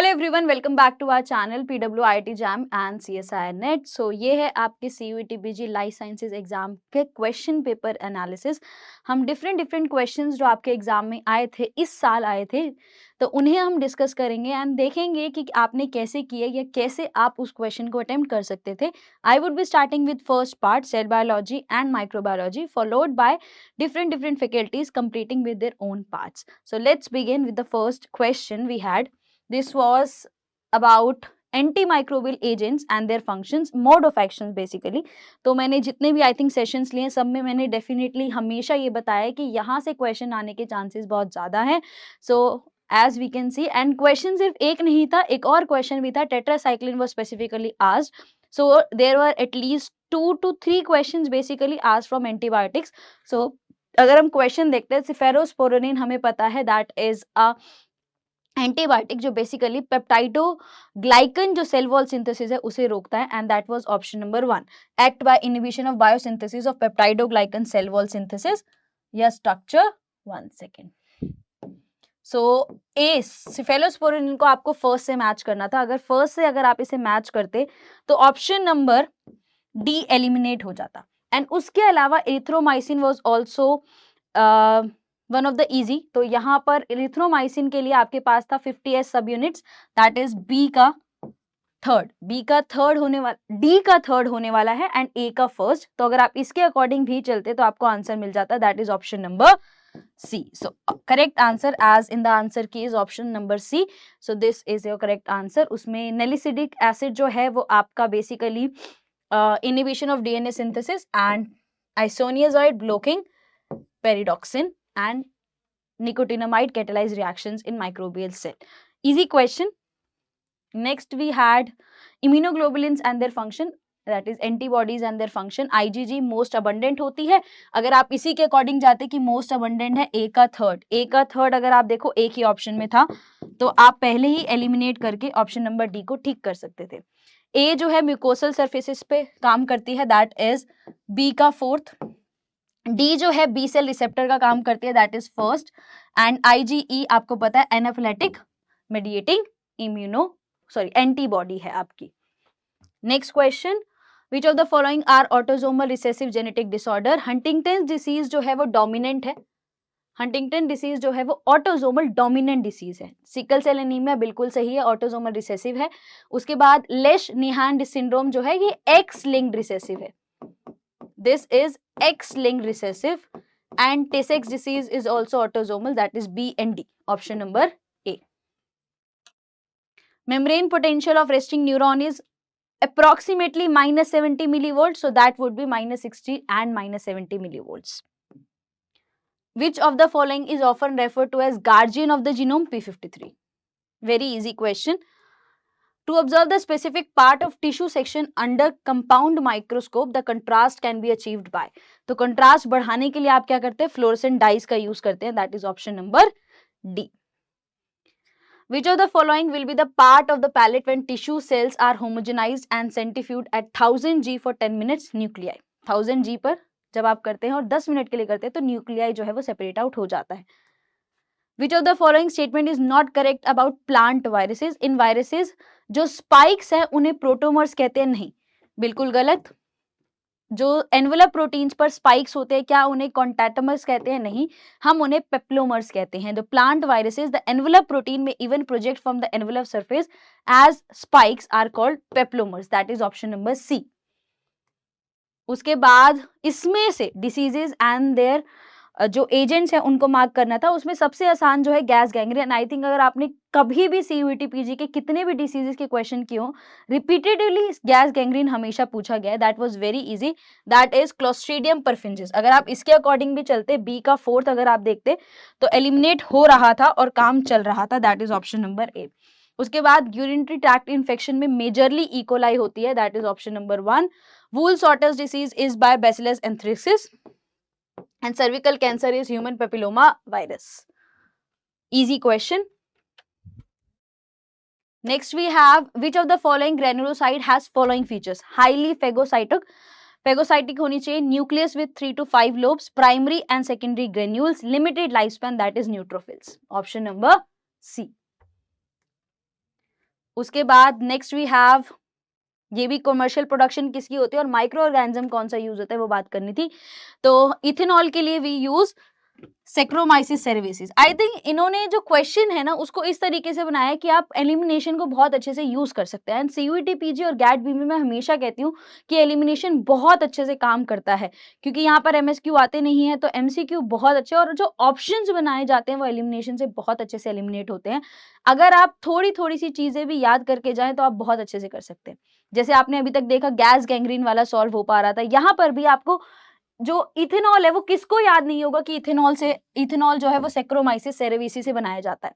Everyone, welcome back to our channel PWIT JAM and CSIR NET. So ये है आपके CUET PG life sciences exam के question paper analysis. हम different questions जो आपके exam में आए थे, इस साल आए थे, तो उन्हें हम डिस्कस करेंगे एंड देखेंगे कि आपने कैसे किए या कैसे आप उस क्वेश्चन को अटेम्प्ट कर सकते थे। I would be starting with first part cell biology and microbiology, followed by different faculties completing with their own parts. So let's begin with the first question we had. This was about antimicrobial agents and their functions, mode of actions basically. तो मैंने जितने भी I think sessions लिए सब में मैंने definitely हमेशा ये बताया कि यहाँ से क्वेश्चन आने के चांसेस बहुत ज़्यादा हैं. So as we can see, and question सिर्फ एक नहीं था, एक और क्वेश्चन भी था. Tetracycline was specifically asked. So there were at least 2 to 3 questions basically asked from antibiotics. So अगर हम क्वेश्चन देखते हैं, सिफेरोस्पोरिन हमें पता है दैट इज अ एंटीबायोटिक जो बेसिकली पेप्टाइडोग्लाइकन जो सेल वॉल सिंथेसिस है उसे रोकता है, and that was option number 1. Act by inhibition of biosynthesis of peptidoglycan cell wall synthesis या structure. 1 second. So a cephalosporin को आपको फर्स्ट से मैच करना था. अगर आप इसे मैच करते तो ऑप्शन नंबर डी एलिमिनेट हो जाता. एंड उसके अलावा erythromycin was also one of the easy. तो यहाँ पर एरिथ्रोमाइसिन के लिए आपके पास था 50S सब यूनिट्स, दैट इज डी का थर्ड होने वाला है एंड ए का फर्स्ट. तो अगर आप इसके अकॉर्डिंग भी चलते तो आपको आंसर मिल जाता, that is option number C. So correct answer as in the answer key is option number C. So this is your correct answer. उसमें नेलिसिडिक एसिड जो है वो आपका basically inhibition of DNA synthesis and isoniazide blocking pyridoxine and nicotinamide catalyze reactions in microbial cell. Easy question. Next we had immunoglobulins and their function, that is antibodies and their function. IgG most abundant होती है. अगर आप इसी के according जाते कि most abundant है ए का थर्ड, अगर आप देखो एक ही ऑप्शन में था तो आप पहले ही एलिमिनेट करके ऑप्शन नंबर डी को ठीक कर सकते थे. ए जो है म्यूकोसल सरफेसेस पे काम करती है, दैट इज बी का फोर्थ. डी जो है बी सेल रिसेप्टर का काम करती है, that is first. And IgE आपको पता है एनाफिलेटिक मेडिएटिंग एंटीबॉडी है आपकी. Next question, which of the following are autosomal recessive genetic disorder. Huntington disease जो है वो डोमिनेंट है. हंटिंगटन डिसीज जो है वो ऑटोसोमल डोमिनेंट डिसीज है. सिकल सेल एनीमिया बिल्कुल सही है, ऑटोसोमल रिसेसिव है. उसके बाद लेश निहान सिंड्रोम जो है ये एक्स लिंक्ड रिसेसिव है. This is X linked recessive. And Tay Sachs disease is also autosomal, that is B and D, option number A. Membrane potential of resting neuron is approximately minus 70 millivolts, so that would be minus 60 and minus 70 millivolts. Which of the following is often referred to as guardian of the genome? P53. Very easy question. To observe the specific part of tissue section under compound microscope, the contrast can be achieved by. तो contrast बढ़ाने के लिए आप क्या करते हैं, fluorescent dyes का use करते हैं, that is option number D. Which of the following will be the part of the palate when tissue cells are homogenized and centrifuged at 1000 G for 10 minutes? Nuclei. 1000 G पर जब आप करते हैं और 10 minute के लिए करते हैं तो न्यूक्लियाई जो है वो सेपरेट आउट हो जाता है. Which of the following statement is not correct about plant viruses? In viruses जो स्पाइक्स है उन्हें प्रोटोमर्स कहते हैं, नहीं, बिल्कुल गलत. जो एनवेलप प्रोटीन्स पर स्पाइक्स होते हैं क्या उन्हें कॉन्टैटमर्स कहते हैं? नहीं, हम उन्हें पेप्लोमर्स कहते हैं. The plant viruses the envelope protein में even project from the envelope surface as spikes are called peplomers, that is option number C. उसके बाद इसमें से डिसीजेज एंड देयर जो एजेंट्स हैं उनको मार्क करना था. उसमें सबसे आसान जो है गैस गैंग्रीन. आई थिंक अगर आपने कभी भी CUET PG के कितने भी डिसीजेस के क्वेश्चन किए हो, रिपीटेडली गैस गैंग्रीन हमेशा पूछा गया है. That was very easy, that is Clostridium perfringens. अगर आप इसके अकॉर्डिंग भी चलते, बी का फोर्थ अगर आप देखते तो एलिमिनेट हो रहा था और काम चल रहा था, that is option number A. उसके बाद यूरिनरी ट्रैक्ट इन्फेक्शन में मेजरली इकोलाई होती है, that is option number 1. Wool sorters disease is by Bacillus anthracis. And cervical cancer is human papilloma virus. Easy question. Next we have, which of the following granulocyte has following features? Highly phagocytic होनी चाहिए, nucleus with 3 to 5 lobes, primary and secondary granules, limited lifespan, that is neutrophils. Option number C. उसके बाद next we have, ये भी commercial production किसकी होती है और माइक्रो ऑर्गेनिज्म कौन सा यूज होता है वो बात करनी थी। तो इथेनॉल के लिए we use Saccharomyces cerevisiae. I think इन्होंने जो क्वेश्चन है ना उसको इस तरीके से बनाया है कि आप एलिमिनेशन को बहुत अच्छे से यूज कर सकते हैं। एंड सीयूईटी पीजी और गैट बी में मैं हमेशा कहती हूँ कि एलिमिनेशन बहुत अच्छे से काम करता है, क्योंकि यहाँ पर एमएसक्यू आते नहीं है, तो एमसीक्यू बहुत अच्छे और जो ऑप्शंस बनाए जाते हैं वो एलिमिनेशन से बहुत अच्छे से एलिमिनेट होते हैं। अगर आप थोड़ी थोड़ी सी चीजें भी याद करके जाएं तो आप बहुत अच्छे से कर सकते हैं। जैसे आपने अभी तक देखा गैस गैंग्रीन वाला सॉल्व हो पा रहा था, यहाँ पर भी आपको जो इथेनॉल है वो किसको याद नहीं होगा कि इथेनॉल जो है वो सेक्रोमाइसिस सेरेविसी से बनाया जाता है।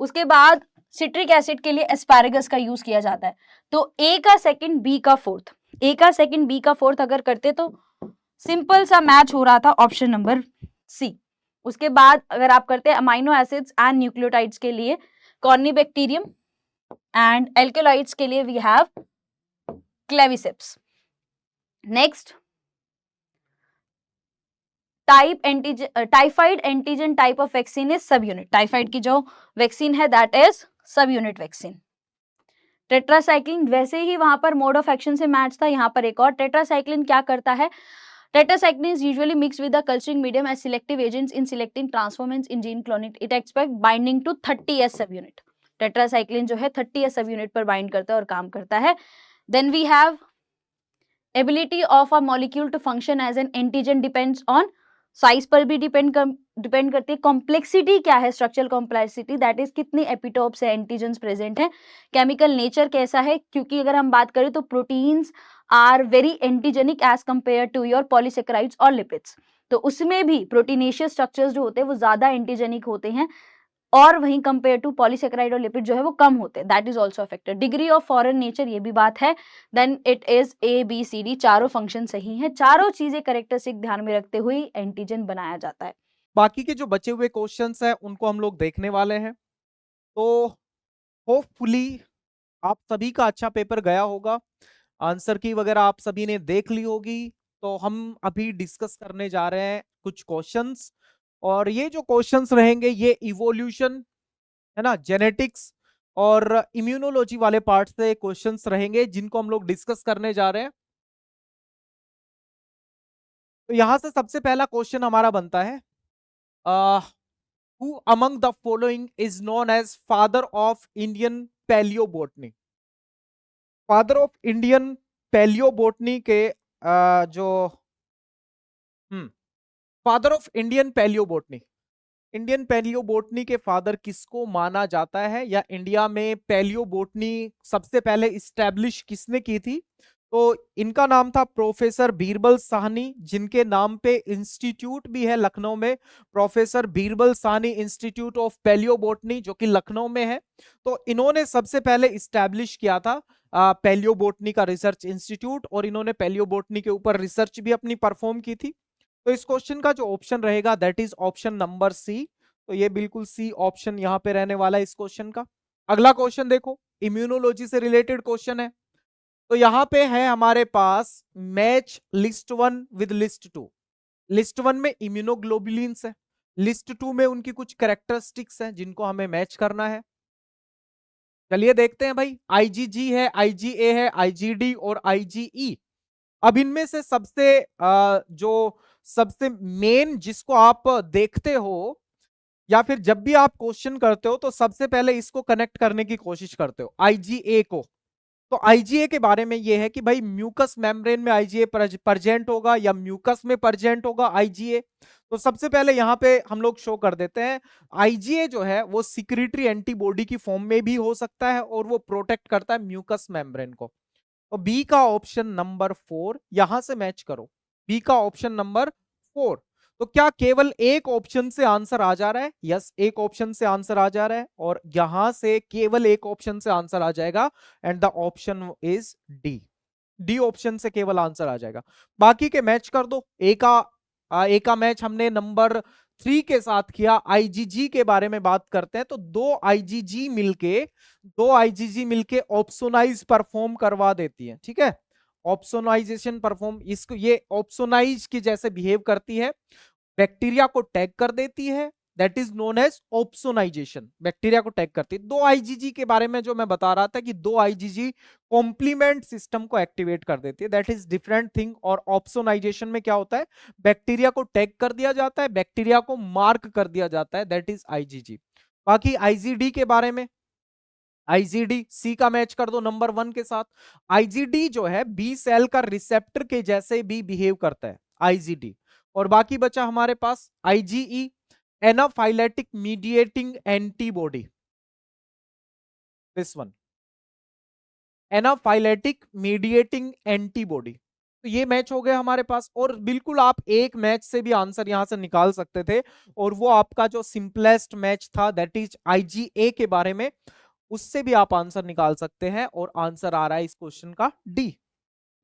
उसके बाद सिट्रिक एसिड के लिए एस्पैरागस का यूज किया जाता है। तो ए का सेकंड बी का फोर्थ, ए का सेकंड बी का फोर्थ अगर करते तो सिंपल सा मैच हो रहा था ऑप्शन नंबर सी। उसके बाद अगर आप करते हैं अमाइनो एसिड्स एंड न्यूक्लियोटाइड्स के लिए कॉर्निबैक्टीरियम एंड एल्केलॉइड्स के लिए we have Claviceps. Next typhoid antigen type of vaccine is subunit. Typhoid की जो वैक्सीन है that is subunit vaccine. Tetracycline वैसे ही वहां पर मोड ऑफ एक्शन से मैच था, यहाँ पर एक और टेट्रासाइक्लिन क्या करता है, tetracycline is usually mixed with the culturing medium as selective agents in selecting transformants in gene cloning. It expect binding to 30s subunit. Tetracycline जो है 30s सबयूनिट पर बाइंड करता है और काम करता है। Then we have ability of a molecule to function as an antigen depends on size पर भी डिपेंड करती है। कॉम्प्लेक्सिटी क्या है, स्ट्रक्चरल कॉम्प्लेक्सिटी दैट इज कितनी एपिटोप्स है, एंटीजन्स प्रेजेंट है। केमिकल नेचर कैसा है, क्योंकि अगर हम बात करें तो proteins are very antigenic as compare to your polysaccharides और लिपिड्स, तो उसमें भी प्रोटीनेशियस स्ट्रक्चर्स जो होते हैं वो ज्यादा एंटीजेनिक होते हैं और वहीं कंपेयर टू पॉलीसेकेराइड और लिपिड जो है वो कम होते हैं। That is also affected. Degree of foreign nature ये भी बात है। Then it is A B C D, चारों फंक्शन सही हैं, चारों चीजें कैरेक्टरिस्टिक ध्यान में रखते हुए एंटीजन बनाया जाता है। बाकी के जो बचे हुए क्वेश्चंस हैं उनको हम लोग देखने वाले हैं। तो होपफुली आप सभी का अच्छा पेपर गया होगा, आंसर की वगैरह आप सभी ने देख ली होगी। तो हम अभी डिस्कस करने जा रहे हैं कुछ क्वेश्चंस, और ये जो क्वेश्चंस रहेंगे ये इवोल्यूशन है ना, जेनेटिक्स और इम्यूनोलॉजी वाले पार्ट से क्वेश्चंस रहेंगे जिनको हम लोग डिस्कस करने जा रहे हैं। तो यहां से सबसे पहला क्वेश्चन हमारा बनता है, who among the following is known as father of Indian paleobotany? Father of Indian palaeobotany के जो फादर ऑफ इंडियन पैलियोबोटनी के फादर किसको माना जाता है, या इंडिया में पैलियोबोटनी सबसे पहले इस्टेब्लिश किसने की थी? तो इनका नाम था प्रोफेसर बीरबल साहनी, जिनके नाम पे इंस्टीट्यूट भी है लखनऊ में, Professor Birbal Sahni Institute of Palaeobotany, जो कि लखनऊ में है। तो इन्होंने सबसे पहले इस्टेब्लिश किया था पैलियोबोटनी का रिसर्च इंस्टीट्यूट, और इन्होंने पैलियोबोटनी के ऊपर रिसर्च भी अपनी परफॉर्म की थी। तो इस क्वेश्चन का जो ऑप्शन रहेगा that is option number C. तो ये बिल्कुल सी ऑप्शन यहां पे रहने वाला है इस क्वेश्चन का। अगला क्वेश्चन देखो, इम्यूनोलॉजी से रिलेटेड क्वेश्चन है। तो यहां पे है हमारे पास match list 1 with list 2। List 1 में इम्यूनोग्लोबुलिन्स है, लिस्ट 2 में उनकी कुछ कैरेक्टरिस्टिक्स हैं जिनको हमें मैच करना है। चलिए देखते हैं भाई, आईजीजी है, आईजीए है, आईजीडी और आईजीई। अब इनमें से जो सबसे मेन जिसको आप देखते हो या फिर जब भी आप क्वेश्चन करते हो तो सबसे पहले इसको कनेक्ट करने की कोशिश करते हो, आईजीए को। तो आईजीए के बारे में यह है कि भाई म्यूकस मेम्ब्रेन में आईजीए प्रेजेंट होगा या म्यूकस में प्रेजेंट होगा आईजीए। तो सबसे पहले यहां पे हम लोग शो कर देते हैं, आईजीए जो है वो सिक्रीटरी एंटीबॉडी की फॉर्म में भी हो सकता है और वो प्रोटेक्ट करता है म्यूकस मेम्ब्रेन को। तो बी का ऑप्शन नंबर 4 यहां से मैच करो, बी का ऑप्शन नंबर 4। तो क्या केवल एक ऑप्शन से आंसर आ जा रहा है? यस, एक ऑप्शन से आंसर आ जा रहा है और यहां से केवल एक ऑप्शन से आंसर आ जाएगा, and the option is D. D option से केवल आंसर आ जाएगा, बाकी के मैच कर दो। ए का मैच हमने नंबर 3 के साथ किया। आईजीजी के बारे में बात करते हैं तो दो आईजीजी मिलके ऑप्सोनाइज परफॉर्म करवा देती है, ठीक है। ऑप्सोनाइजेशन परफॉर्म, इसको ये ऑप्सोनाइज की जैसे बिहेव करती है, बैक्टीरिया को टैग कर देती है, that is known as opsonization, bacteria को टैग करती है। दो आईजीजी के बारे में जो मैं बता रहा था कि दो आईजीजी कॉम्प्लीमेंट सिस्टम को एक्टिवेट कर देती है, दैट इज डिफरेंट थिंग। और ऑप्सोनाइजेशन में क्या होता है, बैक्टीरिया को टैग कर दिया जाता है, बैक्टीरिया को मार्क कर दिया जाता है, दैट इज आईजीजी। बाकी आईजीडी के बारे में, आईजीडी सी का मैच कर दो नंबर 1 के साथ। आईजीडी जो है बी सेल का रिसेप्टर के जैसे भी बिहेव करता है, आईजीडी। और बाकी बचा हमारे पास IgE, anaphylactic mediating antibody, this one, anaphylactic mediating antibody. तो ये मैच हो गया हमारे पास। और बिल्कुल आप एक मैच से भी आंसर यहां से निकाल सकते थे, और वो आपका जो सिंपलेस्ट मैच था दैट इज आईजीए के बारे में, उससे भी आप आंसर निकाल सकते हैं। और आंसर आ रहा है इस क्वेश्चन का डी,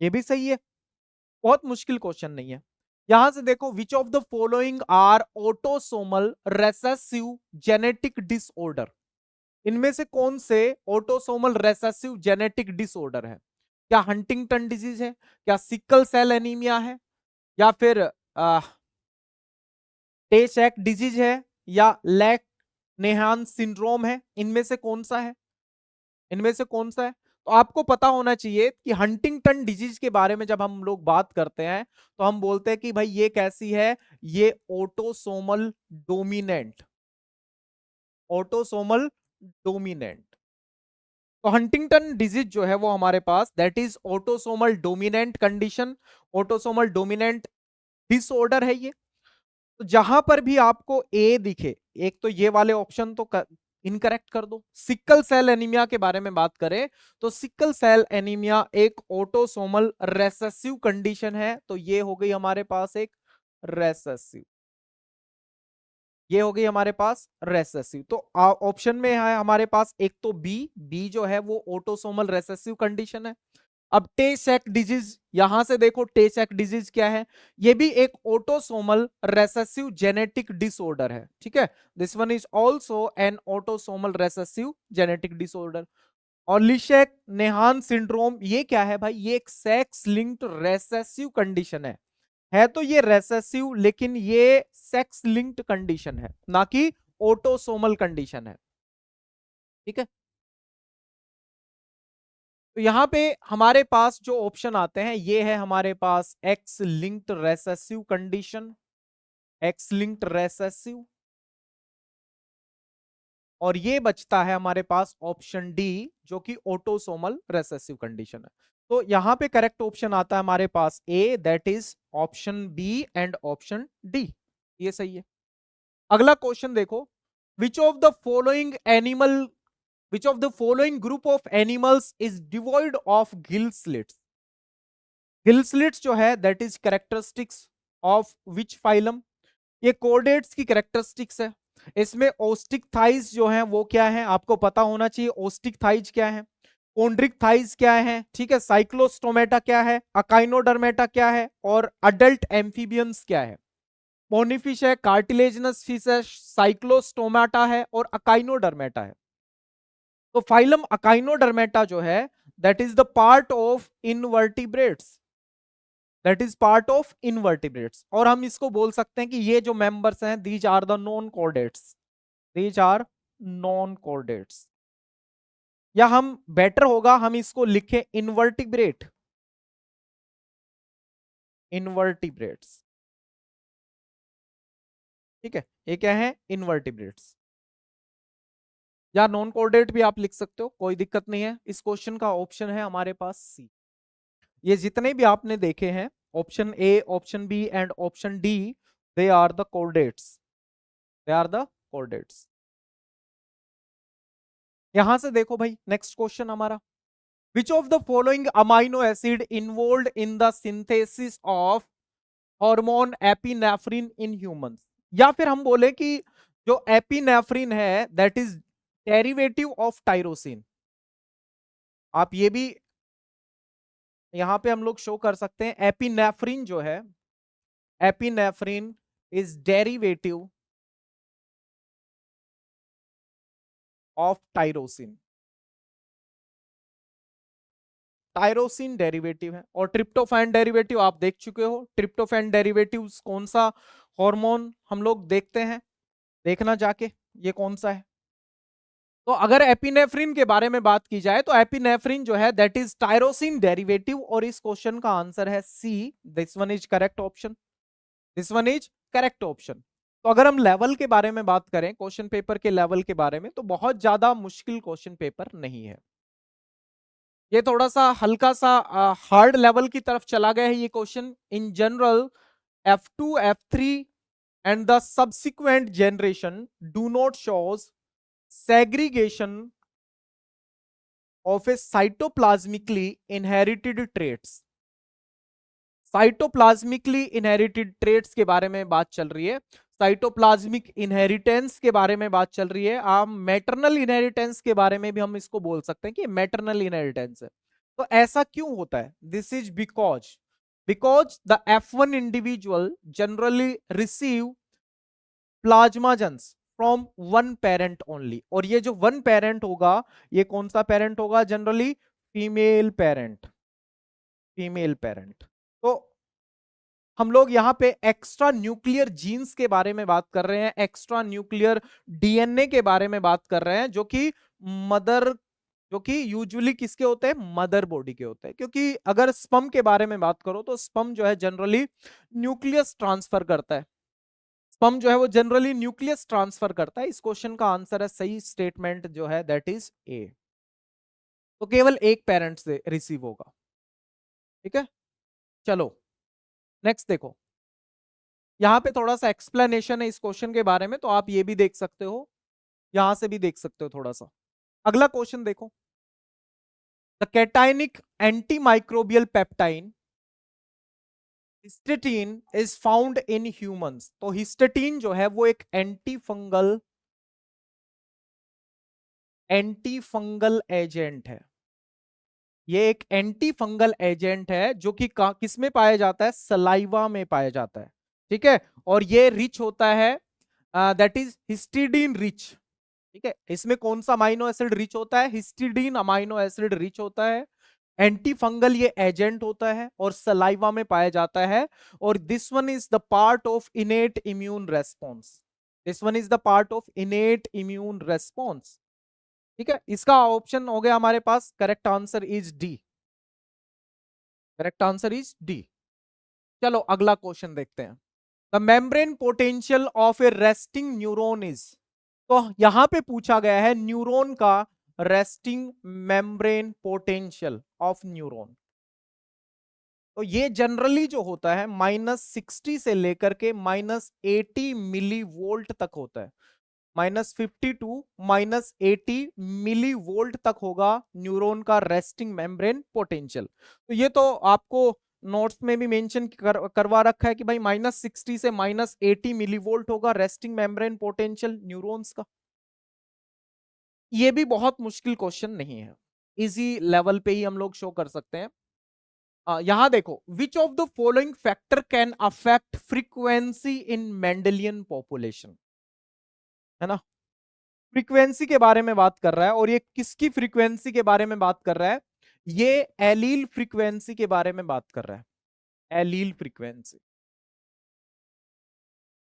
ये भी सही है, बहुत मुश्किल क्वेश्चन नहीं है। यहां से देखो, which of the following are autosomal recessive genetic disorder, इनमें से कौन से ऑटोसोमल रेसेसिव जेनेटिक डिसऑर्डर है? क्या हंटिंगटन डिजीज है, क्या सिकल सेल एनीमिया है, या फिर टे शैक डिजीज है, या लैक नेहान सिंड्रोम है? इनमें से कौन सा है, इनमें से कौन सा है? तो आपको पता होना चाहिए कि हंटिंगटन डिजीज के बारे में जब हम लोग बात करते हैं तो हम बोलते हैं कि भाई ये कैसी है, ये ऑटोसोमल डोमिनेंट, ऑटोसोमल डोमिनेंट। तो हंटिंगटन डिजीज जो है वो हमारे पास that is autosomal dominant condition, autosomal dominant disorder है ये। तो जहां पर भी आपको ए दिखे, एक तो ये वाले ऑप्शन तो इनकरेक्ट कर दो। सिकल सेल एनीमिया के बारे में बात करें तो सिकल सेल एनीमिया एक ऑटोसोमल रेसेसिव कंडीशन है, तो ये हो गई हमारे पास एक रेसेसिव, ये हो गई हमारे पास रेसेसिव। तो ऑप्शन में है हमारे पास एक तो बी, बी जो है वो ऑटोसोमल रेसेसिव कंडीशन है। अब टे शैक डिजीज, यहां से देखो टे शैक डिजीज क्या है, ये भी एक ऑटोसोमल रेसेसिव जेनेटिक डिसऑर्डर है, ठीक है। This one is also an autosomal recessive genetic disorder. और लिशेक नेहान सिंड्रोम, ये क्या है भाई, ये एक सेक्स लिंक्ड रेसेसिव कंडीशन है तो ये रेसेसिव, लेकिन ये सेक्स लिंक्ड कंडीशन है, ना कि ऑटोसोमल कंडीशन है, ठीक है। तो यहां पे हमारे पास जो ऑप्शन आते हैं ये है हमारे पास X linked recessive condition, X linked recessive, और ये बचता है हमारे पास ऑप्शन डी जो कि ऑटोसोमल रेसेसिव कंडीशन है। तो यहां पे करेक्ट ऑप्शन आता है हमारे पास A, that is option B and option D, ये सही है। अगला क्वेश्चन देखो, which of the following animal, which of the following group of animals is devoid of gill slits, gill slits जो है that is characteristics of which phylum, ये chordates की characteristics है। इसमें ओस्टिक थाइज जो है वो क्या है, आपको पता होना चाहिए ओस्टिक थाइज क्या है, कोन्ड्रिक थाइज क्या है, ठीक है, साइक्लोस्टोमेटा क्या है, अकाइनोडर्मेटा क्या है, और अडल्ट एम्फीबियंस क्या है। मोनीफिश है, कार्टिलेजनस फिश है, साइक्लोस्टोमेटा है, और अकाइनोडर्मेटा है। तो फाइलम अकाइनोडर्मेटा जो है that is the part of invertebrates, that is part of invertebrates. और हम इसको बोल सकते हैं कि ये जो मेंबर्स हैं these are the non chordates, these are non chordates. या हम बेटर होगा हम इसको लिखें इनवर्टिब्रेट, इनवर्टिब्रेट्स, ठीक है, ये क्या है, इनवर्टिब्रेट्स। या नॉन कोऑर्डिनेट भी आप लिख सकते हो, कोई दिक्कत नहीं है। इस क्वेश्चन का ऑप्शन है हमारे पास सी। ये जितने भी आपने देखे हैं option A, option B and option D, they are the coordinates, they are the coordinates. यहां से देखो भाई नेक्स्ट क्वेश्चन हमारा, which of the following amino acid involve in the synthesis of hormone epinephrine in humans, या फिर हम बोले कि जो एपिनेफ्रिन है that is derivative of tyrosine. आप ये भी यहां पे हम लोग शो कर सकते हैं, एपिनेफ्रिन जो है, epinephrine is derivative of tyrosine, tyrosine derivative है। और ट्रिप्टोफैन डेरिवेटिव आप देख चुके हो, ट्रिप्टोफैन डेरिवेटिव कौन सा हार्मोन हम लोग देखते हैं, देखना जाके ये कौन सा है। तो अगर एपिनेफ्रिन के बारे में बात की जाए तो एपिनेफ्रिन जो है दैट इज टायरोसिन डेरिवेटिव, और इस क्वेश्चन का आंसर है C, this one is correct option, this one is correct option. तो अगर हम लेवल के बारे में बात करें, क्वेश्चन पेपर के लेवल के बारे में, तो बहुत ज्यादा मुश्किल क्वेश्चन पेपर नहीं है। ये थोड़ा सा हल्का सा हार्ड लेवल की तरफ चला गया है ये question. In general F2 F3 and the subsequent generation do not shows segregation of a cytoplasmically inherited traits। Cytoplasmically inherited traits के बारे में बात चल रही है, साइटोप्लाज्मिक इनहेरिटेंस के बारे में बात चल रही है। आप मैटरनल इनहेरिटेंस के बारे में भी हम इसको बोल सकते हैं कि मैटरनल इनहेरिटेंस है। तो ऐसा क्यों होता है? This is because the F1 individual generally receive plasmagenes from one parent only, और ये जो वन पेरेंट होगा, ये कौन सा पेरेंट होगा? Generally female parent, female parent. तो हम लोग यहाँ पे एक्स्ट्रा न्यूक्लियर जीन्स के बारे में बात कर रहे हैं, एक्स्ट्रा न्यूक्लियर डीएनए के बारे में बात कर रहे हैं, जो कि यूजुअली किसके होते हैं? मदर बॉडी के होते हैं। क्योंकि अगर स्पर्म के बारे में बात करो तो स्पर्म जो है जनरली न्यूक्लियस ट्रांसफर करता है, स्पर्म जो है वो जनरली न्यूक्लियस ट्रांसफर करता है। इस क्वेश्चन का आंसर है, सही स्टेटमेंट जो है दैट इज ए। तो केवल एक पेरेंट से रिसीव होगा। ठीक है, चलो नेक्स्ट देखो। यहां पे थोड़ा सा एक्सप्लेनेशन है इस क्वेश्चन के बारे में, तो आप ये भी देख सकते हो, यहां से भी देख सकते हो थोड़ा सा। अगला क्वेश्चन देखो, the cationic antimicrobial peptide histatin is found in humans. तो हिस्टेटीन जो है वो एक एंटी फंगल एजेंट है। ये एक एंटी फंगल एजेंट है जो कि किस में पाया जाता है? सलाइवा में पाया जाता है। ठीक है, और ये रिच होता है, दैट इज हिस्टिडीन रिच। ठीक है, इसमें कौन सा अमाइनो एसिड रिच होता है? हिस्टिडीन अमाइनो एसिड रिच होता है। एंटी फंगल ये एजेंट होता है और सलाइवा में पाया जाता है। और this one is the part of innate immune response, this one is the part of innate immune response. ठीक है, इसका ऑप्शन हो गया हमारे पास, correct answer is D, correct answer is D. चलो अगला क्वेश्चन देखते हैं, the membrane potential of a resting neuron is. तो यहां पे पूछा गया है न्यूरॉन का resting membrane potential of neuron. तो ये जनरली जो होता है -60 से लेकर के -80 मिली वोल्ट तक होता है। -50 टू -80 मिली वोल्ट तक होगा न्यूरॉन का रेस्टिंग मेम्ब्रेन पोटेंशियल। तो ये तो आपको नोट्स में भी मेंशन करवा रखा है कि भाई -60 से -80 मिली वोल्ट होगा रेस्टिंग मेम्ब्रेन पोटेंशियल न्यूरॉन्स का। ये भी बहुत मुश्किल क्वेश्चन नहीं है, इजी लेवल पे ही हम लोग शो कर सकते हैं। यहां देखो, which of the following factor can affect frequency in Mendelian population, है ना? फ्रीक्वेंसी के बारे में बात कर रहा है, और ये किसकी फ्रीक्वेंसी के बारे में बात कर रहा है? ये एलील फ्रीक्वेंसी के बारे में बात कर रहा है, एलील फ्रीक्वेंसी,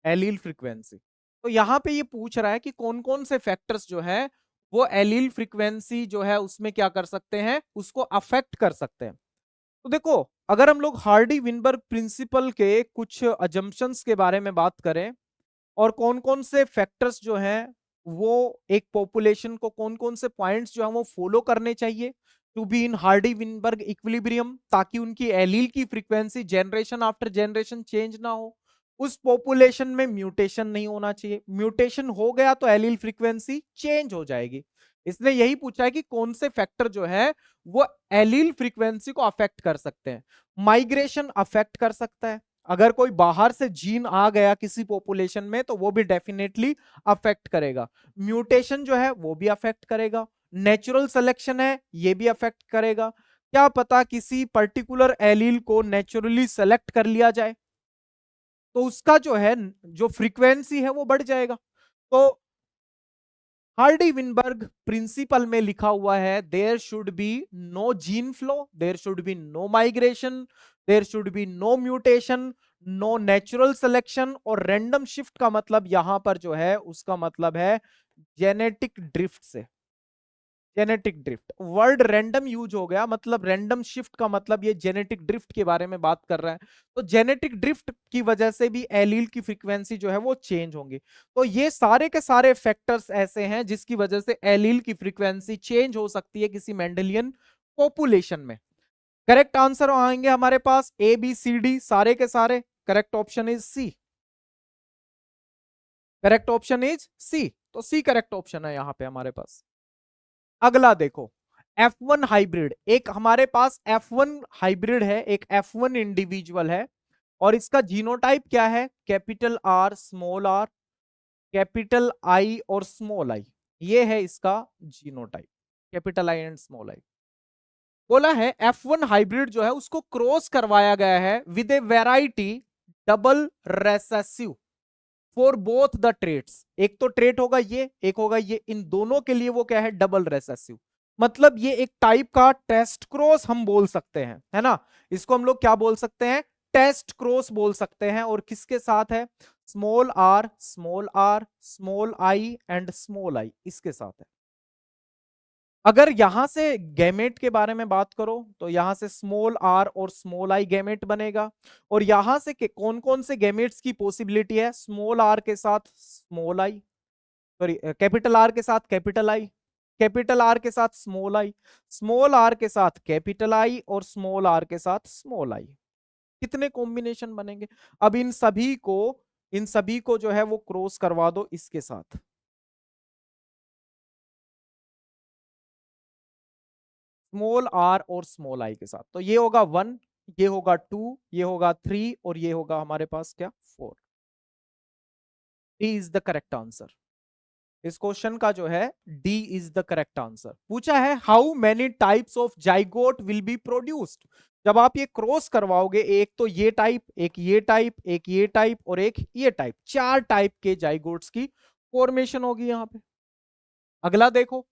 एलील फ्रीक्वेंसी। तो यहां पे ये पूछ रहा है कि कौन कौन से फैक्टर्स जो है वो एलील फ्रीक्वेंसी जो है उसमें क्या कर सकते हैं, उसको अफेक्ट कर सकते हैं। तो देखो, अगर हम लोग हार्डी विनबर्ग प्रिंसिपल के कुछ अजम्पशंस के बारे में बात करें, और कौन कौन से फैक्टर्स जो हैं वो एक पॉपुलेशन को कौन कौन से पॉइंट्स जो है वो फॉलो करने चाहिए to be in Hardy Weinberg equilibrium, ताकि उनकी एलील की frequency generation after generation change ना हो, उस पॉपुलेशन में म्यूटेशन नहीं होना चाहिए, म्यूटेशन हो गया तो एलील फ्रीक्वेंसी चेंज हो जाएगी। इसने यही पूछा है कि कौन से फैक्टर जो है वो एलील फ्रीक्वेंसी को अफेक्ट कर सकते हैं। माइग्रेशन अफेक्ट कर सकता है, अगर कोई बाहर से जीन आ गया किसी पॉपुलेशन में तो वो भी डेफिनेटली अफेक्ट करेगा। म्यूटेशन जो है वो भी अफेक्ट करेगा। नेचुरल सिलेक्शन है, ये भी अफेक्ट करेगा। क्या पता किसी पर्टिकुलर एलील को नेचुरली सेलेक्ट कर लिया जाए तो उसका जो है जो फ्रीक्वेंसी है वो बढ़ जाएगा। तो हार्डी विनबर्ग प्रिंसिपल में लिखा हुआ है, there should be no gene flow, there should be no migration, there should be no mutation, no natural selection, और रैंडम शिफ्ट का मतलब यहां पर जो है उसका मतलब है जेनेटिक ड्रिफ्ट से। Genetic drift, word random use हो गया, मतलब रैंडम शिफ्ट का मतलब ये जेनेटिक ड्रिफ्ट के बारे में बात कर रहा है। तो जेनेटिक ड्रिफ्ट की वजह से भी एलील की फ्रीक्वेंसी जो है वो चेंज होंगी। तो ये सारे के सारे फैक्टर्स ऐसे हैं जिसकी वजह से एलील की फ्रीक्वेंसी चेंज हो सकती है किसी मेंडेलियन पॉपुलेशन में। करेक्ट आंसर आएंगे हमारे पास ए बी सी डी सारे के सारे। Correct option is C. Correct option is C, तो सी करेक्ट ऑप्शन है यहां पे हमारे पास। अगला देखो, F1 हाइब्रिड, एक हमारे पास F1 हाइब्रिड है, एक F1 इंडिविजुअल है, और इसका जीनोटाइप क्या है? Capital R, small R, capital I और स्मॉल आई, ये है इसका genotype, capital I and small I. बोला है F1 हाइब्रिड जो है उसको क्रॉस करवाया गया है with a variety double recessive for both the traits. एक तो ट्रेट होगा ये, एक होगा ये, इन दोनों के लिए वो क्या है? Double recessive. मतलब ये एक टाइप का टेस्ट क्रॉस हम बोल सकते हैं, है ना? इसको हम लोग क्या बोल सकते हैं? टेस्ट क्रॉस बोल सकते हैं। और किसके साथ है? Small R, small R, small I and small I, इसके साथ है। अगर यहां से गैमेट के बारे में बात करो तो यहां से स्मॉल आर और स्मॉल आई गैमेट बनेगा। और यहां से कौन कौन से गैमेट्स की पॉसिबिलिटी है? स्मॉल आर के साथ small I, sorry capital R के साथ कैपिटल आई, कैपिटल आर के साथ स्मॉल आई, स्मॉल आर के साथ कैपिटल आई और स्मॉल आर के साथ स्मॉल आई। कितने कॉम्बिनेशन बनेंगे? अब इन सभी को जो है वो क्रॉस करवा दो इसके साथ। स्मॉल आर और स्मॉल आई के साथ, तो ये होगा 1, ये होगा 2, ये होगा 3 और ये होगा हमारे पास क्या? 4। D is the correct answer. इस क्वेश्चन का जो है D is the correct answer. पूछा है how many types of zygote will be produced. जब आप ये क्रॉस करवाओगे, एक तो ये टाइप, एक ये टाइप, एक ये टाइप और एक ये टाइप, 4 टाइप के जाइगोट्स की फॉर्मेशन होगी यहां पे। अगला देखो,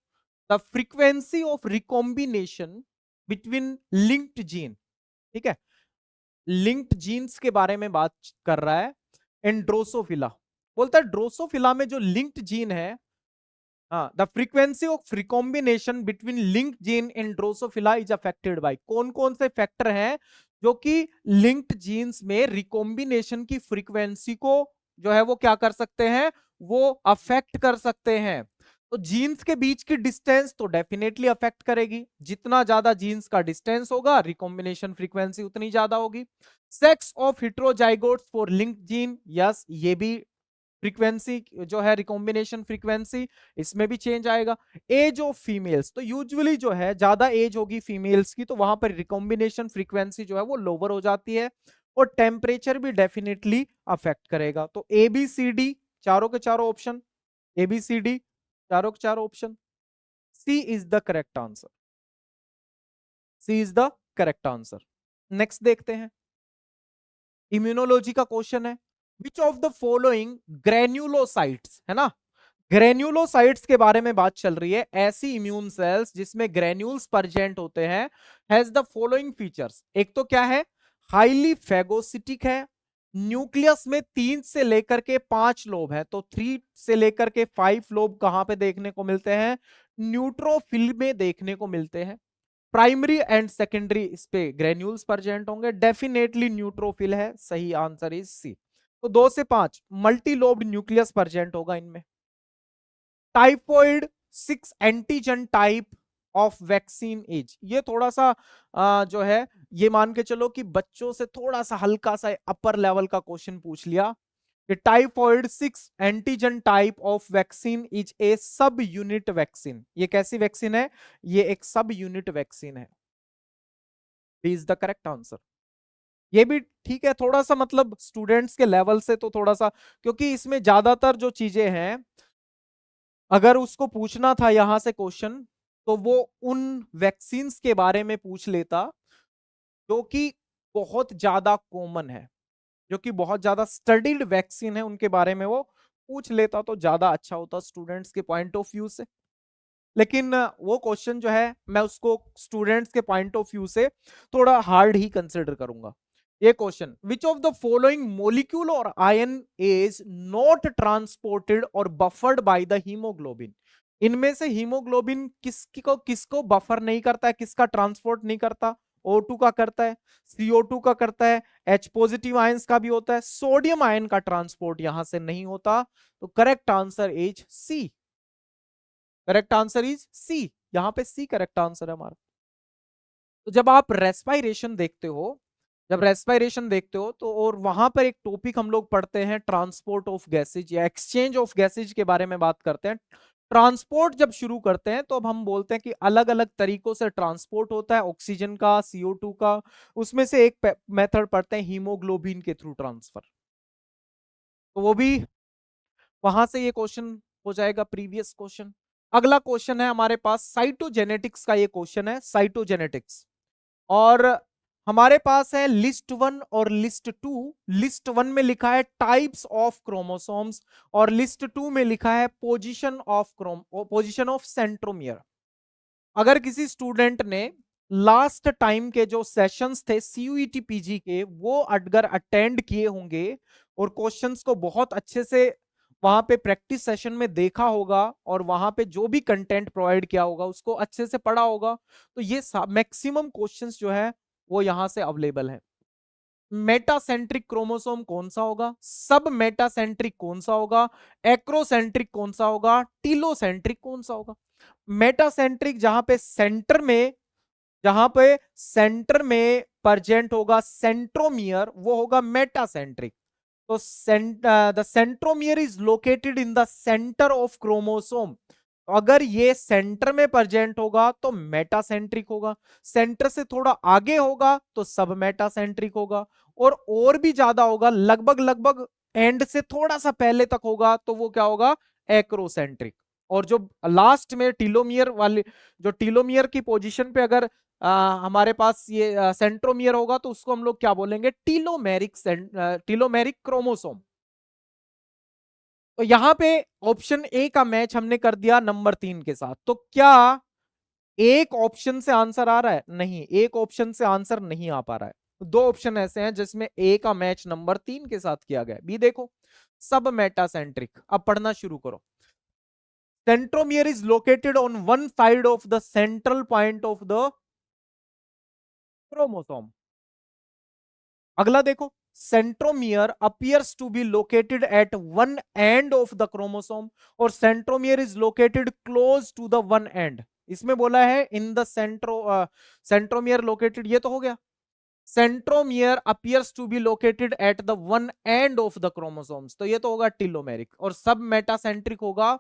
the frequency of recombination between linked gene. ठीक है, लिंक्ड जीन्स के बारे में बात कर रहा है। इन ड्रोसोफिला, बोलता है ड्रोसोफिला में जो लिंक्ड जीन है, हाँ, the frequency of recombination between linked gene in Drosophila is affected by. कौन कौन से फैक्टर हैं जो कि लिंक्ड जीन्स में रिकॉम्बिनेशन की फ्रीक्वेंसी को जो है वो क्या कर सकते हैं? वो अफेक्ट कर सकते हैं। तो जीन्स के बीच की डिस्टेंस तो डेफिनेटली अफेक्ट करेगी, जितना ज्यादा जीन्स का डिस्टेंस होगा रिकॉम्बिनेशन फ्रीक्वेंसी उतनी ज्यादा होगी। Sex of heterozygotes for linked gene, yes, ये भी फ्रीक्वेंसी जो है रिकॉम्बिनेशन फ्रीक्वेंसी, इसमें भी चेंज आएगा। एज ऑफ फीमेल्स, तो यूजुअली जो है ज्यादा एज होगी फीमेल्स की तो वहां पर रिकॉम्बिनेशन फ्रीक्वेंसी जो है वो लोअर हो जाती है। और टेम्परेचर भी डेफिनेटली अफेक्ट करेगा। तो ए बी सी डी चारों के चारों option, A B C D चारों के चारों option, C is the correct answer. C is the correct answer. Next देखते हैं, इम्यूनोलॉजी का क्वेश्चन है। Which of the following granulocytes, है ना, ग्रेन्युलोसाइट्स के बारे में बात चल रही है, ऐसी इम्यून सेल्स जिसमें ग्रेन्यूल्स प्रेजेंट होते हैं, हैज द फॉलोइंग फीचर्स। एक तो क्या है? हाईली फेगोसिटिक है, न्यूक्लियस में 3 से लेकर के 5 लोब है, तो 3 से लेकर के 5 लोब कहां पे देखने को मिलते हैं? न्यूट्रोफिल में देखने को मिलते हैं। प्राइमरी एंड सेकेंडरी इस पे ग्रेन्यूल्स प्रेजेंट होंगे, डेफिनेटली न्यूट्रोफिल है, सही आंसर इज सी। तो 2 से 5 मल्टीलोब्ड न्यूक्लियस प्रेजेंट होगा इनमें। Typhoid 6 antigen type of vaccine as, ये थोड़ा सा जो है ये मान के चलो कि बच्चों से थोड़ा सा हल्का सा अपर लेवल का क्वेश्चन पूछ लिया कि typhoid 6 antigen type of vaccine is a सब यूनिट वैक्सीन। ये कैसी वैक्सीन है? ये एक सब यूनिट वैक्सीन है। Is the correct answer. ये भी ठीक है, थोड़ा सा मतलब स्टूडेंट्स के लेवल से तो थोड़ा सा, क्योंकि इसमें ज्यादातर जो चीजें हैं अगर उसको पूछना था यहां से क्वेश्चन तो वो उन वैक्सीन्स के बारे में पूछ लेता जो कि बहुत ज्यादा कॉमन है, जो कि बहुत ज्यादा स्टडीड वैक्सीन है, उनके बारे में वो पूछ लेता तो ज्यादा अच्छा होता स्टूडेंट्स के पॉइंट ऑफ व्यू से। लेकिन वो क्वेश्चन जो है मैं उसको स्टूडेंट्स के पॉइंट ऑफ व्यू से थोड़ा हार्ड ही कंसिडर करूंगा। ये question, which of the following molecule और आयन इज नॉट ट्रांसपोर्टेड और बफर्ड बाय द हीमोग्लोबिन? इनमें से हीमोग्लोबिन किसको बफर नहीं करता है, किसका ट्रांसपोर्ट नहीं करता? O2 का करता है, CO2 का करता है, H पॉजिटिव आयंस का भी होता है, सोडियम आयन का ट्रांसपोर्ट यहां से नहीं होता। तो correct answer is C. Correct answer is C, यहां पे सी करेक्ट आंसर है हमारा। तो जब आप रेस्पायरेशन देखते हो, जब रेस्पायरेशन देखते हो तो, और वहां पर एक टॉपिक हम लोग पढ़ते हैं ट्रांसपोर्ट ऑफ गैसेज या एक्सचेंज ऑफ गैसेज के बारे में बात करते हैं। ट्रांसपोर्ट जब शुरू करते हैं तो अब हम बोलते हैं कि अलग अलग तरीकों से ट्रांसपोर्ट होता है, ऑक्सीजन का, CO2 का, उसमें से एक मेथड पढ़ते हैं हीमोग्लोबिन के थ्रू ट्रांसफर। तो वो भी वहां से ये क्वेश्चन हो जाएगा, प्रीवियस क्वेश्चन। अगला क्वेश्चन है हमारे पास साइटोजेनेटिक्स का, ये क्वेश्चन है साइटोजेनेटिक्स। और हमारे पास है लिस्ट 1 और लिस्ट 2। लिस्ट 1 में लिखा है टाइप्स ऑफ क्रोमोसोम्स और लिस्ट 2 में लिखा है पोजीशन ऑफ सेंट्रोमियर। अगर किसी स्टूडेंट ने लास्ट टाइम के जो सेशंस थे सीयूईटी पीजी के, वो अगर अटेंड किए होंगे और क्वेश्चंस को बहुत अच्छे से वहां पे प्रैक्टिस सेशन में देखा होगा और वहां पे जो भी कंटेंट प्रोवाइड किया होगा उसको अच्छे से पढ़ा होगा, तो ये मैक्सिमम क्वेश्चंस जो है वो यहां से अवेलेबल है। मेटासेंट्रिक क्रोमोसोम कौन सा होगा, सब मेटासेंट्रिक कौन सा होगा, एक्रोसेंट्रिक कौन सा होगा, टीलोसेंट्रिक कौन सा होगा? मेटासेंट्रिक जहां पे सेंटर में प्रेजेंट होगा सेंट्रोमियर, वो होगा मेटासेंट्रिक। तो the centromere is located in the centre of chromosome. अगर ये सेंटर में प्रेजेंट होगा तो मेटासेंट्रिक होगा, सेंटर से थोड़ा आगे होगा तो सब मेटासेंट्रिक होगा, और भी ज्यादा होगा, लगभग लगभग एंड से थोड़ा सा पहले तक होगा तो वो क्या होगा, एक्रोसेंट्रिक। और जो लास्ट में टीलोमियर वाले, जो टीलोमियर की पोजीशन पे अगर हमारे पास ये सेंट्रोमियर होगा तो उसको हम लोग क्या बोलेंगे, टीलोमेरिक क्रोमोसोम। तो यहां पे ऑप्शन ए का मैच हमने कर दिया नंबर 3 के साथ। तो क्या एक ऑप्शन से आंसर आ रहा है? नहीं, एक ऑप्शन से आंसर नहीं आ पा रहा है। दो ऑप्शन ऐसे हैं जिसमें ए का मैच नंबर 3 के साथ किया गया। बी देखो, सब मेटासेंट्रिक। अब पढ़ना शुरू करो। Centromere is located on one side of the central point of the chromosome. अगला देखो, centromere appears to be located at one end of the chromosome और centromere is located close to the one end. इसमें बोला है इन the centromere located, ये तो हो गया। Centromere appears to be located at the one end of the chromosomes, तो ये तो होगा टीलोमेरिक। और सब मेटासेंट्रिक होगा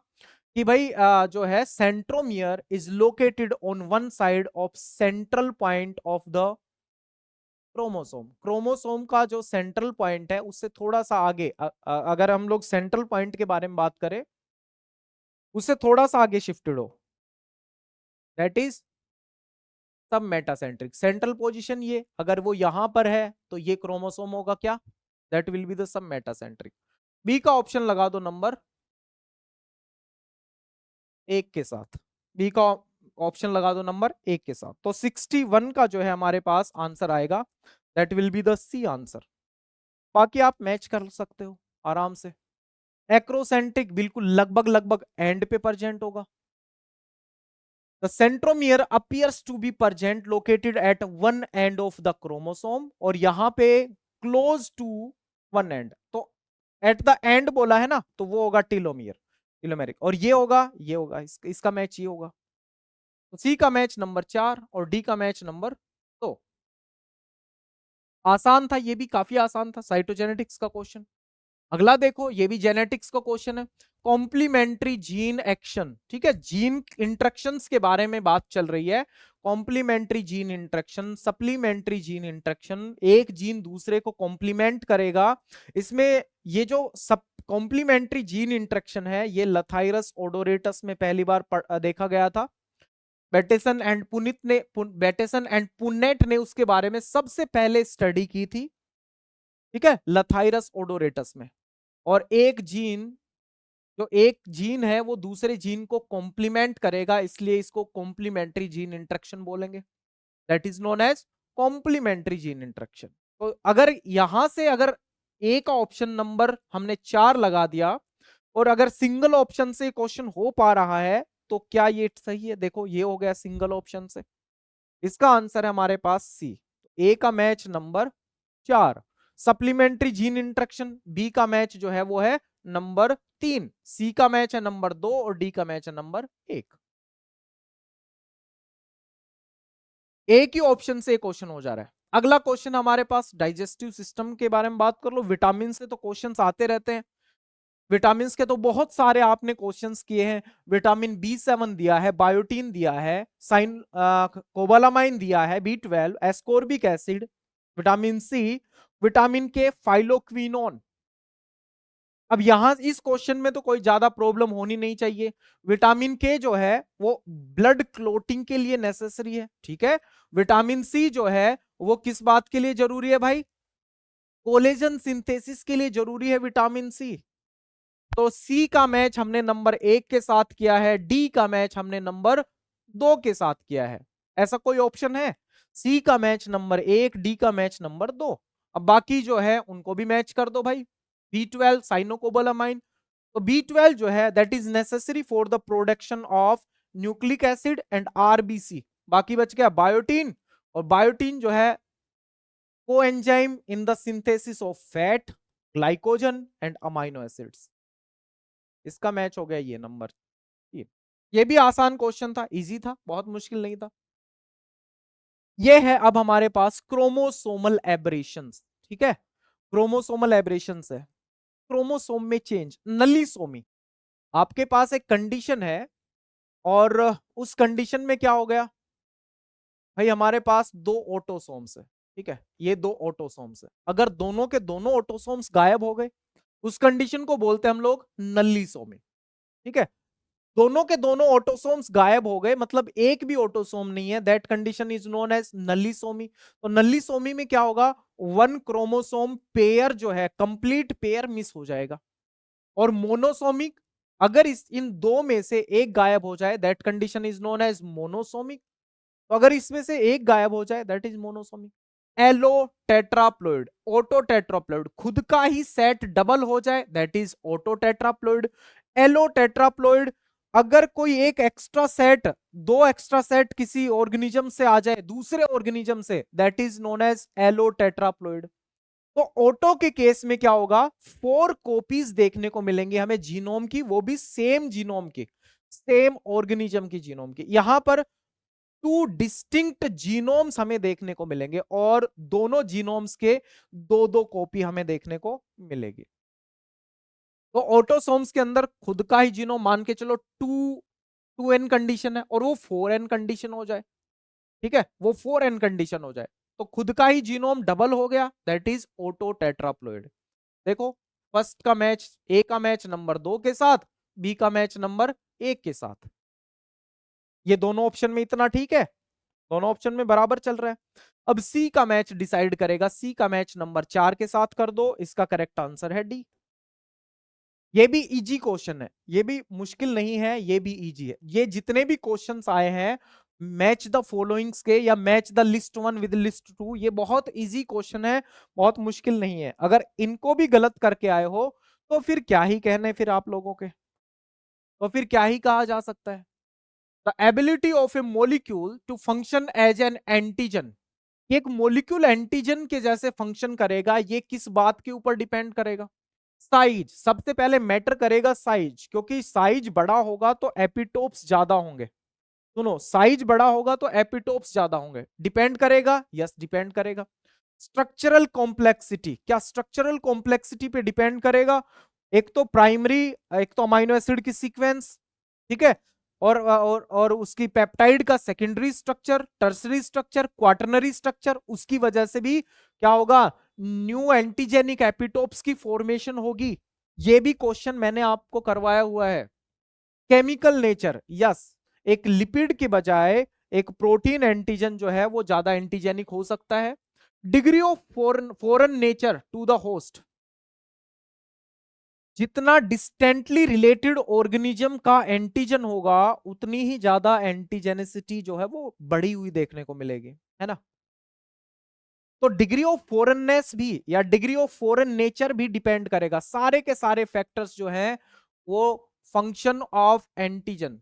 कि भाई जो है centromere is located on one side of central point of the chromosome. Chromosome का जो सेंट्रल पॉइंट है उससे थोड़ा सा आगे, अगर हम लोग सेंट्रल पॉइंट के बारे में बात करें, उससे थोड़ा सा आगे शिफ्टेड हो, दैट इज सब मेटासेंट्रिक। सेंट्रल पोजीशन ये, अगर वो यहां पर है तो ये क्रोमोसोम होगा क्या, that will be the submetacentric. B का ऑप्शन लगा दो नंबर 1 के साथ। बी का ऑप्शन लगा दो नंबर 1 के साथ। तो 61 का जो है हमारे पास आंसर आएगा, that will be the C answer. बाकी आप मैच कर सकते हो आराम से। एक्रोसेंट्रिक बिल्कुल लगभग लगभग एंड पे प्रेजेंट होगा। The centromere appears to be present located at one end of the chromosome, और यहां पे क्लोज टू वन एंड, तो एट द एंड बोला है ना, तो वो होगा टीलोमियर, टीलोमेरिक। और ये होगा इसका मैच ये होगा। तो सी का मैच नंबर 4 और डी का मैच नंबर 2। आसान था, ये भी काफी आसान था, साइटोजेनेटिक्स का क्वेश्चन। अगला देखो, ये भी जेनेटिक्स का क्वेश्चन है, कॉम्प्लीमेंट्री जीन एक्शन। ठीक है, जीन इंट्रैक्शंस के बारे में बात चल रही है। Complementary gene interaction, supplementary gene interaction, एक जीन दूसरे को कॉम्प्लीमेंट करेगा। इसमें ये जो सब कॉम्प्लीमेंट्री जीन इंट्रैक्शन है, ये लथाइरस ओडोरेटस में पहली बार देखा गया था। बेटेसन एंड पुनेट ने उसके बारे में सबसे पहले स्टडी की थी, ठीक है, लथाइरस ओडोरेटस में। और एक जीन है वो दूसरे जीन को कॉम्प्लीमेंट करेगा, इसलिए इसको कॉम्प्लीमेंट्री जीन इंट्रैक्शन बोलेंगे, that is known as complementary gene interaction. तो अगर यहां से अगर ए का ऑप्शन नंबर हमने 4 लगा दिया और अगर सिंगल ऑप्शन से क्वेश्चन हो पा रहा है तो क्या ये सही है? देखो ये हो गया सिंगल ऑप्शन से। इसका आंसर है हमारे पास सी। ए का match number 4। Supplementary gene interaction B का मैच जो है वो है नंबर 3। सी का मैच है नंबर 2 और डी का मैच है नंबर 1। एक ही ऑप्शन से क्वेश्चन हो जा रहा है। अगला क्वेश्चन हमारे पास डाइजेस्टिव सिस्टम के बारे में बात कर लो। विटामिन से तो क्वेश्चंस आते रहते हैं। विटामिन के तो बहुत सारे आपने क्वेश्चंस किए हैं। विटामिन B7 दिया है, बायोटीन दिया है, साइन कोबालामाइन दिया है, B12, ascorbic acid, vitamin C, vitamin K, phylloquinone. अब यहां इस क्वेश्चन में तो कोई ज्यादा प्रॉब्लम होनी नहीं चाहिए। विटामिन के जो है वो ब्लड क्लोटिंग के लिए नेसेसरी है, ठीक है। विटामिन सी जो है वो किस बात के लिए जरूरी है भाई? कोलेजन सिंथेसिस के लिए जरूरी है विटामिन सी। तो सी का मैच हमने नंबर 1 के साथ किया है, डी का मैच हमने नंबर 2 के साथ किया है। ऐसा कोई ऑप्शन है? सी का मैच नंबर 1, डी का मैच नंबर 2। अब बाकी जो है उनको भी मैच कर दो भाई। B12 साइनोकोबालामाइन, तो B12 जो है that is necessary for the production of nucleic acid and RBC. बाकी बच गया बायोटीन, और बायोटीन जो है coenzyme in the synthesis of fat, glycogen and amino acids. इसका मैच हो गया ये नंबर 3। ये भी आसान क्वेश्चन था, इजी था, बहुत मुश्किल नहीं था। ये है अब हमारे पास क्रोमोसोमल एब्रेशंस, ठीक है। क्रोमोसोमल एब्रेशंस है क्रोमोसोम में चेंज, नलीसोमी। आपके पास एक कंडीशन है और उस कंडीशन में क्या हो गया भाई? हमारे पास 2 ऑटोसोम्स है, ठीक है। ये 2 ऑटोसोम्स है, अगर दोनों के दोनों ऑटोसोम्स गायब हो गए उस कंडीशन को बोलते हैं हम लोग नलीसोमी, ठीक है। दोनों के दोनों ऑटोसोम्स गायब हो गए, मतलब एक भी ऑटोसोम नहीं है, that condition is known as nullisomy. तो नलीसोमी में क्या होगा? 1 क्रोमोसोम पेयर जो है, कंप्लीट पेयर मिस हो जाएगा। और मोनोसोमिक, अगर इस इन दो में से एक गायब हो जाए that condition is known as monosomic. तो अगर इसमें से एक गायब हो जाए that is monosomic. Allotetraploid, autotetraploid, खुद का ही सेट डबल हो जाए that is autotetraploid. Allotetraploid, अगर कोई एक एक्स्ट्रा सेट, 2 एक्स्ट्रा सेट किसी ऑर्गेनिज्म से आ जाए दूसरे ऑर्गेनिज्म से that is known as allotetraploid. तो ऑटो के केस में क्या होगा? 4 कॉपीज देखने को मिलेंगे हमें जीनोम की, वो भी सेम जीनोम की, सेम ऑर्गेनिज्म की जीनोम की। यहां पर 2 डिस्टिंक्ट जीनोम्स हमें देखने को मिलेंगे और दोनों जीनोम्स के 2-2 कॉपी हमें देखने को मिलेगी। तो ऑटोसोम्स के अंदर खुद का ही जीनोम मान के चलो 2n कंडीशन है और वो 4n कंडीशन हो जाए, ठीक है, वो 4n कंडीशन हो जाए तो खुद का ही जीनोम डबल हो गया दैट इज ऑटो टेट्राप्लॉइड। देखो फर्स्ट का मैच, ए का मैच नंबर 2 के साथ, बी का मैच नंबर 1 के साथ। ये दोनों ऑप्शन में इतना ठीक है, दोनों ऑप्शन में बराबर चल रहा है। अब सी का मैच डिसाइड करेगा, सी का मैच नंबर 4 के साथ कर दो, इसका करेक्ट आंसर है डी। ये भी इजी क्वेश्चन है, ये भी मुश्किल नहीं है, ये भी इजी है। ये जितने भी क्वेश्चंस आए हैं मैच द फॉलोइंग्स के या match the list 1 with list 2, ये बहुत इजी क्वेश्चन है, बहुत मुश्किल नहीं है। अगर इनको भी गलत करके आए हो तो फिर क्या ही कहने फिर आप लोगों के, तो फिर क्या ही कहा जा सकता है। The ability of a molecule to function as an antigen, एक मोलिक्यूल एंटीजन के जैसे फंक्शन करेगा, ये किस बात के ऊपर डिपेंड करेगा? साइज, सबसे पहले मैटर करेगा साइज, क्योंकि साइज बड़ा होगा तो एपिटोप्स ज्यादा होंगे। सुनो, साइज बड़ा होगा तो एपिटोप्स ज्यादा होंगे। डिपेंड करेगा, यस डिपेंड करेगा। स्ट्रक्चरल कॉम्प्लेक्सिटी, क्या स्ट्रक्चरल कॉम्प्लेक्सिटी पे डिपेंड करेगा? एक तो प्राइमरी, एक तो अमाइनो एसिड की सीक्वेंस, ठीक है, और उसकी पेप्टाइड का secondary structure, tertiary structure, quaternary structure, उसकी वजह से भी क्या होगा? न्यू एंटीजेनिक एपिटोप्स की फॉर्मेशन होगी। ये भी क्वेश्चन मैंने आपको करवाया हुआ है। केमिकल नेचर, यस, एक लिपिड के बजाय एक प्रोटीन एंटीजन जो है वो ज्यादा एंटीजेनिक हो सकता है। Degree of foreign nature to the host, जितना डिस्टेंटली रिलेटेड ऑर्गेनिज्म का एंटीजन होगा उतनी ही ज्यादा एंटीजेनिसिटी जो है वो बढ़ी हुई देखने को मिलेगी, है ना। तो डिग्री ऑफ फॉरेननेस भी या डिग्री ऑफ फॉरेन नेचर भी डिपेंड करेगा। सारे के सारे फैक्टर्स जो हैं वो function of antigen,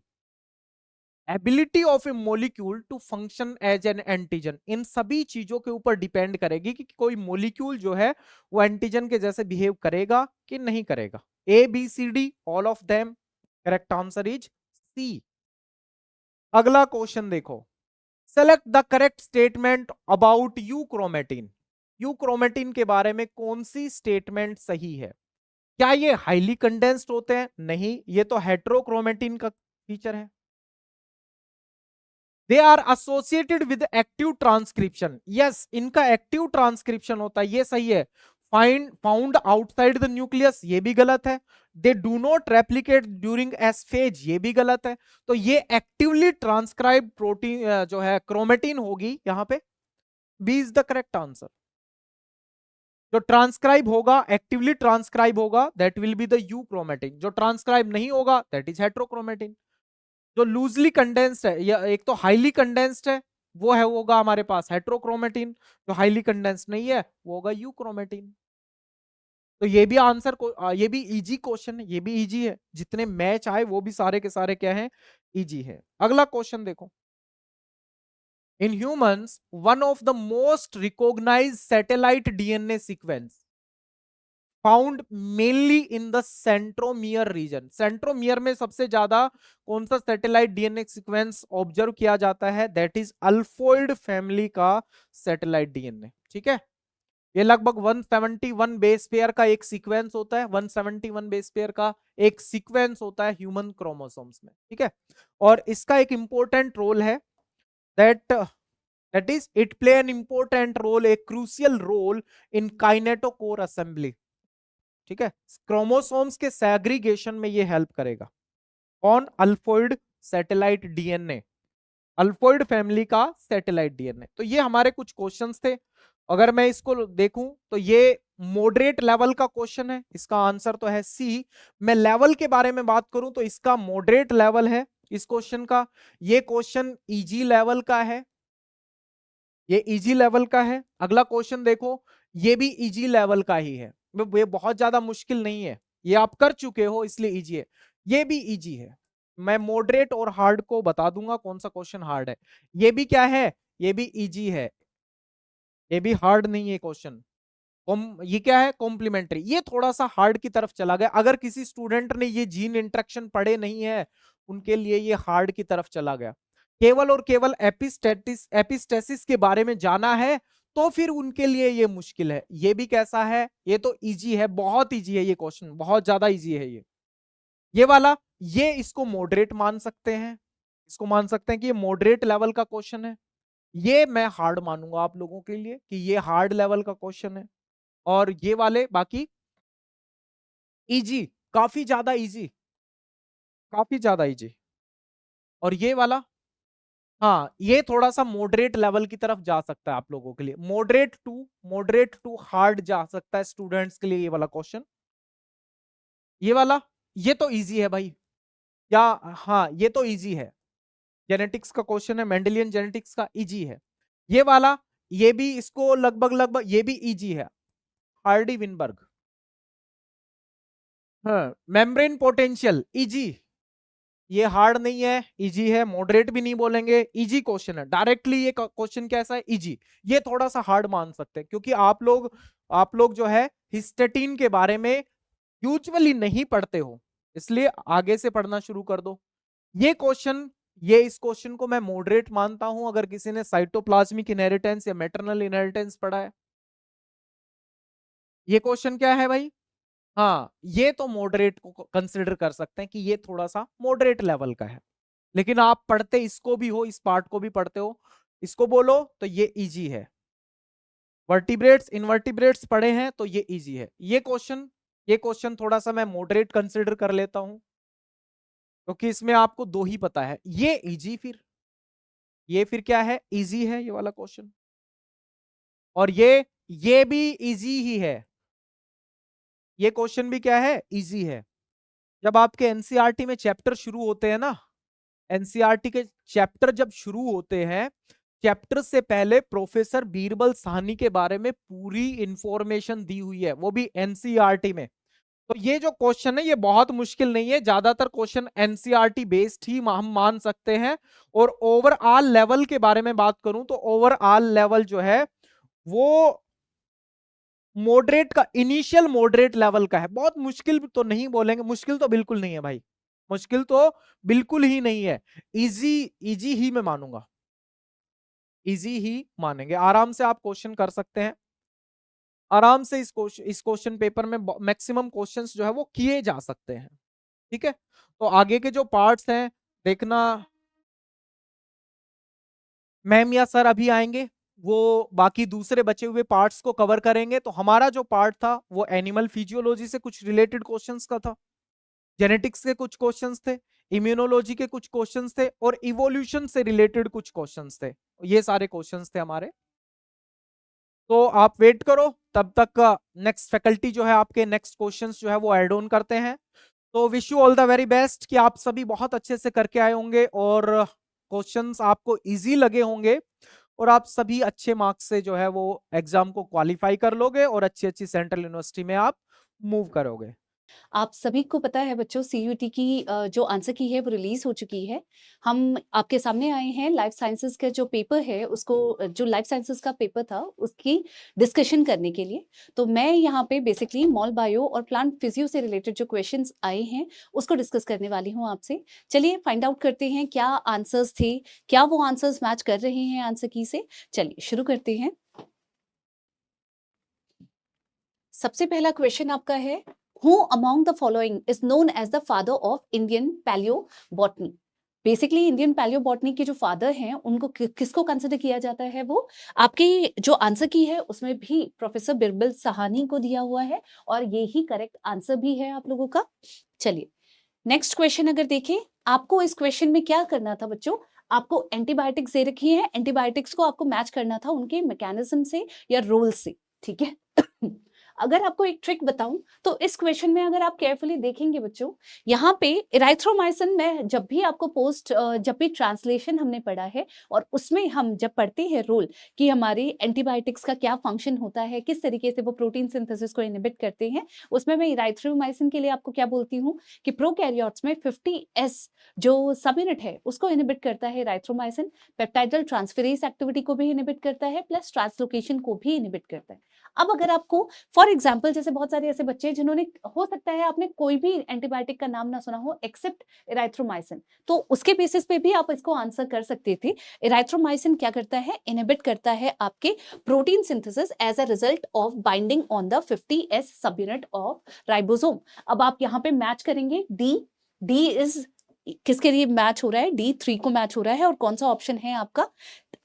ability of a molecule to function as an antigen, इन सभी चीजों के ऊपर डिपेंड करेगी कि कोई मोलिक्यूल जो है वो एंटीजन के जैसे बिहेव करेगा कि नहीं करेगा। A B C D all of them, correct answer is C. अगला क्वेश्चन देखो, select the correct statement about euchromatin. Euchromatin के बारे में कौन सी स्टेटमेंट सही है? क्या ये हाईली कंडेंस्ड होते हैं? नहीं, ये तो हेट्रोक्रोमेटिन का फीचर है। They are associated with active transcription, yes इनका एक्टिव ट्रांसक्रिप्शन होता है, ये सही है। फाउंड आउटसाइड द न्यूक्लियस, ये भी गलत है। They do not replicate during S phase, ये भी गलत है। तो ये एक्टिवली ट्रांसक्राइब प्रोटीन जो है क्रोमेटिन होगी यहां पे, B is the correct answer. जो ट्रांसक्राइब होगा, एक्टिवली ट्रांसक्राइब होगा, that will be the euchromatin. जो ट्रांसक्राइब नहीं होगा दैट इज हेट्रोक्रोमेटिन। जो लूजली कंडेंस्ड है या एक तो हाईली कंडेंस्ड है वो है होगा हमारे पास हेट्रोक्रोमेटिन, जो हाईली कंडेंस्ड नहीं है वो होगा यूक्रोमेटिन। तो ये भी आंसर को ये भी इजी क्वेश्चन है, ये भी इजी है, जितने मैच आए वो भी सारे के सारे क्या हैं, इजी है। अगला क्वेश्चन देखो, in humans one of the most recognised satellite DNA sequence found mainly in the centromere region. Centromere में सबसे ज्यादा कौन सा सैटेलाइट डीएनए सीक्वेंस ऑब्जर्व किया जाता है? दैट इज अल्फोइड फैमिली का सैटेलाइट डीएनए। ठीक है, ये लगभग 171 बेस पेयर का एक सीक्वेंस होता है, 171 बेस पेयर का एक सीक्वेंस होता है ह्यूमन क्रोमोसोम्स में। ठीक है, और इसका एक इंपॉर्टेंट रोल है, that is it play an important role, a crucial role in kinetochore assembly. ठीक है, क्रोमोसोम्स के सेग्रीगेशन में ये हेल्प करेगा। कौन? अल्फोइड सैटेलाइट डीएनए, अल्फोइड फैमिली का सैटेलाइट डीएनए। तो ये हमारे कुछ क्वेश्चंस थे। अगर मैं इसको देखूं तो ये मॉडरेट लेवल का क्वेश्चन है, इसका आंसर तो है सी। मैं लेवल के बारे में बात करूं तो इसका मॉडरेट लेवल है इस क्वेश्चन का। ये क्वेश्चन इजी लेवल का है, ये इजी लेवल का है। अगला क्वेश्चन देखो, ये भी इजी लेवल का ही है, ये बहुत ज्यादा मुश्किल नहीं है, ये आप कर चुके हो इसलिए इजी है। ये भी इजी है, मैं मॉडरेट और हार्ड को बता दूंगा कौन सा क्वेश्चन हार्ड है। ये भी क्या है, ये भी इजी है, ये भी हार्ड नहीं है क्वेश्चन। ये क्या है? कॉम्प्लीमेंट्री, ये थोड़ा सा हार्ड की तरफ चला गया। अगर किसी स्टूडेंट ने ये जीन इंटरेक्शन पढ़े नहीं है उनके लिए ये हार्ड की तरफ चला गया। केवल और केवल एपिस्टेसिस के बारे में जाना है तो फिर उनके लिए ये मुश्किल है। ये भी कैसा है? ये तो इजी है, बहुत इजी है ये क्वेश्चन, बहुत ज्यादा इजी है ये वाला। ये इसको मॉडरेट मान सकते हैं, इसको मान सकते हैं कि ये मॉडरेट लेवल का क्वेश्चन है। ये मैं हार्ड मानूंगा आप लोगों के लिए कि ये हार्ड लेवल का क्वेश्चन है। और ये वाले बाकी इजी, काफी ज्यादा इजी, काफी ज्यादा इजी। और ये वाला, हाँ ये थोड़ा सा मॉडरेट लेवल की तरफ जा सकता है आप लोगों के लिए, मॉडरेट टू हार्ड जा सकता है स्टूडेंट्स के लिए ये वाला क्वेश्चन। ये वाला, ये तो इजी है भाई, या हाँ ये तो इजी है, जेनेटिक्स का क्वेश्चन है, मेंडेलियन जेनेटिक्स का, इजी है। ये वाला, ये भी इसको लगभग लगभग ये भी इजी है, हार्डी विनबर्ग। हाँ, मेम्ब्रेन पोटेंशियल इजी, ये हार्ड नहीं है, इजी है, मॉडरेट भी नहीं बोलेंगे, इजी क्वेश्चन है। डायरेक्टली ये क्वेश्चन कैसा है? इजी। ये थोड़ा सा हार्ड मान सकते हैं क्योंकि आप लोग जो है हिस्टेटिन के बारे में यूजुअली नहीं पढ़ते हो, इसलिए आगे से पढ़ना शुरू कर दो। ये क्वेश्चन, ये इस क्वेश्चन को मैं मॉडरेट मानता हूं अगर किसी ने साइटोप्लाज्मिक इनहेरिटेंस या मैटरनल इनहेरिटेंस पढ़ा है। ये क्वेश्चन क्या है भाई? हाँ, ये तो मॉडरेट को कंसिडर कर सकते हैं कि ये थोड़ा सा मॉडरेट लेवल का है। लेकिन आप पढ़ते इसको भी हो, इस पार्ट को भी पढ़ते हो, इसको बोलो तो ये इजी है। वर्टिब्रेट्स इनवर्टिब्रेट्स पढ़े हैं तो ये इजी है। ये क्वेश्चन थोड़ा सा मैं मॉडरेट कंसिडर कर लेता हूं क्योंकि इसमें आपको दो ही पता है। ये इजी, फिर क्या है? इजी है ये वाला क्वेश्चन। और ये भी इजी ही है, ये क्वेश्चन भी क्या है? इजी है। जब आपके एनसीईआरटी में चैप्टर शुरू होते हैं ना, एनसीईआरटी के चैप्टर जब शुरू होते हैं चैप्टर से पहले प्रोफेसर बीरबल साहनी के बारे में पूरी इंफॉर्मेशन दी हुई है, वो भी एनसीईआरटी में। तो ये जो क्वेश्चन है ये बहुत मुश्किल नहीं है, ज्यादातर क्वेश्चन एनसीईआरटी बेस्ड ही हम मान सकते हैं। और ओवरऑल लेवल के बारे में बात करूं तो ओवरऑल लेवल जो है वो मॉडरेट का, इनिशियल मॉडरेट लेवल का है। बहुत मुश्किल तो नहीं बोलेंगे, मुश्किल तो बिल्कुल नहीं है भाई, मुश्किल तो बिल्कुल ही नहीं है। इजी, इजी ही मैं मानूंगा, इजी ही मानेंगे, आराम से आप क्वेश्चन कर सकते हैं। आराम से इस क्वेश्चन पेपर में मैक्सिमम क्वेश्चंस जो है वो किए जा सकते हैं। ठीक है, तो आगे के जो पार्ट्स हैं देखना, मैम या सर अभी आएंगे, वो बाकी दूसरे बचे हुए पार्ट्स को कवर करेंगे। तो हमारा जो पार्ट था वो एनिमल फिजियोलॉजी से कुछ रिलेटेड क्वेश्चंस का था, जेनेटिक्स के कुछ क्वेश्चंस थे, इम्यूनोलॉजी के कुछ क्वेश्चंस थे, और इवोल्यूशन से रिलेटेड कुछ क्वेश्चंस थे। ये सारे क्वेश्चंस थे हमारे। तो आप वेट करो, तब तक का नेक्स्ट फैकल्टी जो है आपके नेक्स्ट क्वेश्चंस जो है वो ऐड ऑन करते हैं। तो wish you all the very best, कि आप सभी बहुत अच्छे से करके आए होंगे और क्वेश्चंस आपको इजी लगे होंगे, और आप सभी अच्छे मार्क्स से जो है वो एग्जाम को क्वालिफाई कर लोगे और अच्छी अच्छी सेंट्रल यूनिवर्सिटी में आप मूव करोगे। आप सभी को पता है बच्चों, सीयूईटी की जो आंसर की है वो रिलीज हो चुकी है। हम आपके सामने आए हैं लाइफ साइंसेस का जो पेपर है उसको, जो लाइफ साइंसेस का पेपर था उसकी डिस्कशन करने के लिए। तो मैं यहाँ पे बेसिकली मॉल बायो और प्लांट फिजियो से रिलेटेड जो क्वेश्चंस आए हैं उसको डिस्कस करने वाली हूँ आपसे। चलिए फाइंड आउट करते हैं क्या आंसर्स थे, क्या वो आंसर्स मैच कर रहे हैं आंसर की से। चलिए शुरू करते हैं। सबसे पहला क्वेश्चन आपका है, Who among the following is known as the father of Indian paleobotany? Basically Indian palaeobotany के जो फादर हैं उनको किसको कंसिडर किया जाता है, वो आपकी जो आंसर की है उसमें भी प्रोफेसर बिरबल साहनी को दिया हुआ है, और ये ही करेक्ट आंसर भी है आप लोगों का। चलिए नेक्स्ट क्वेश्चन अगर देखें, आपको इस क्वेश्चन में क्या करना था बच्चों, आपको एंटीबायोटिक्स दे रखी है, एंटीबायोटिक्स को आपको मैच करना था उनके मैकेनिज्म से या रोल से, ठीक है। अगर आपको एक ट्रिक बताऊं तो इस क्वेश्चन में अगर आप केयरफुली देखेंगे बच्चों, यहाँ पे इराइथ्रोमाइसिन में जब भी आपको जब भी ट्रांसलेशन हमने पढ़ा है और उसमें हम जब पढ़ते हैं रोल कि हमारी एंटीबायोटिक्स का क्या फंक्शन होता है, किस तरीके से वो प्रोटीन सिंथेसिस को इनहिबिट करते हैं, उसमें मैं इराइथ्रोमाइसिन के लिए आपको क्या बोलती हूँ कि प्रोकैरियोट्स में 50S जो सब यूनिट है उसको इनहिबिट करता है इराइथ्रोमाइसिन, पेप्टाइडल ट्रांसफेरेज एक्टिविटी को भी इनहिबिट करता है, प्लस ट्रांसलोकेशन को भी इनहिबिट करता है। अब अगर आपको फॉर एग्जाम्पल, जैसे बहुत सारे ऐसे बच्चे जिन्होंने, हो सकता है आपने कोई भी एंटीबायोटिक का नाम ना सुना हो एक्सेप्ट इराइथ्रोमाइसिन, तो उसके बेसिस पे भी आप इसको आंसर कर सकते थे। इराइथ्रोमाइसिन क्या करता है, इनहिबिट करता है आपके protein synthesis as a result of binding on the 50S सब यूनिट ऑफ राइबोसोम। अब आप यहाँ पे मैच करेंगे, डी इज किसके लिए मैच हो रहा है, D3 को मैच हो रहा है, और कौन सा ऑप्शन है आपका,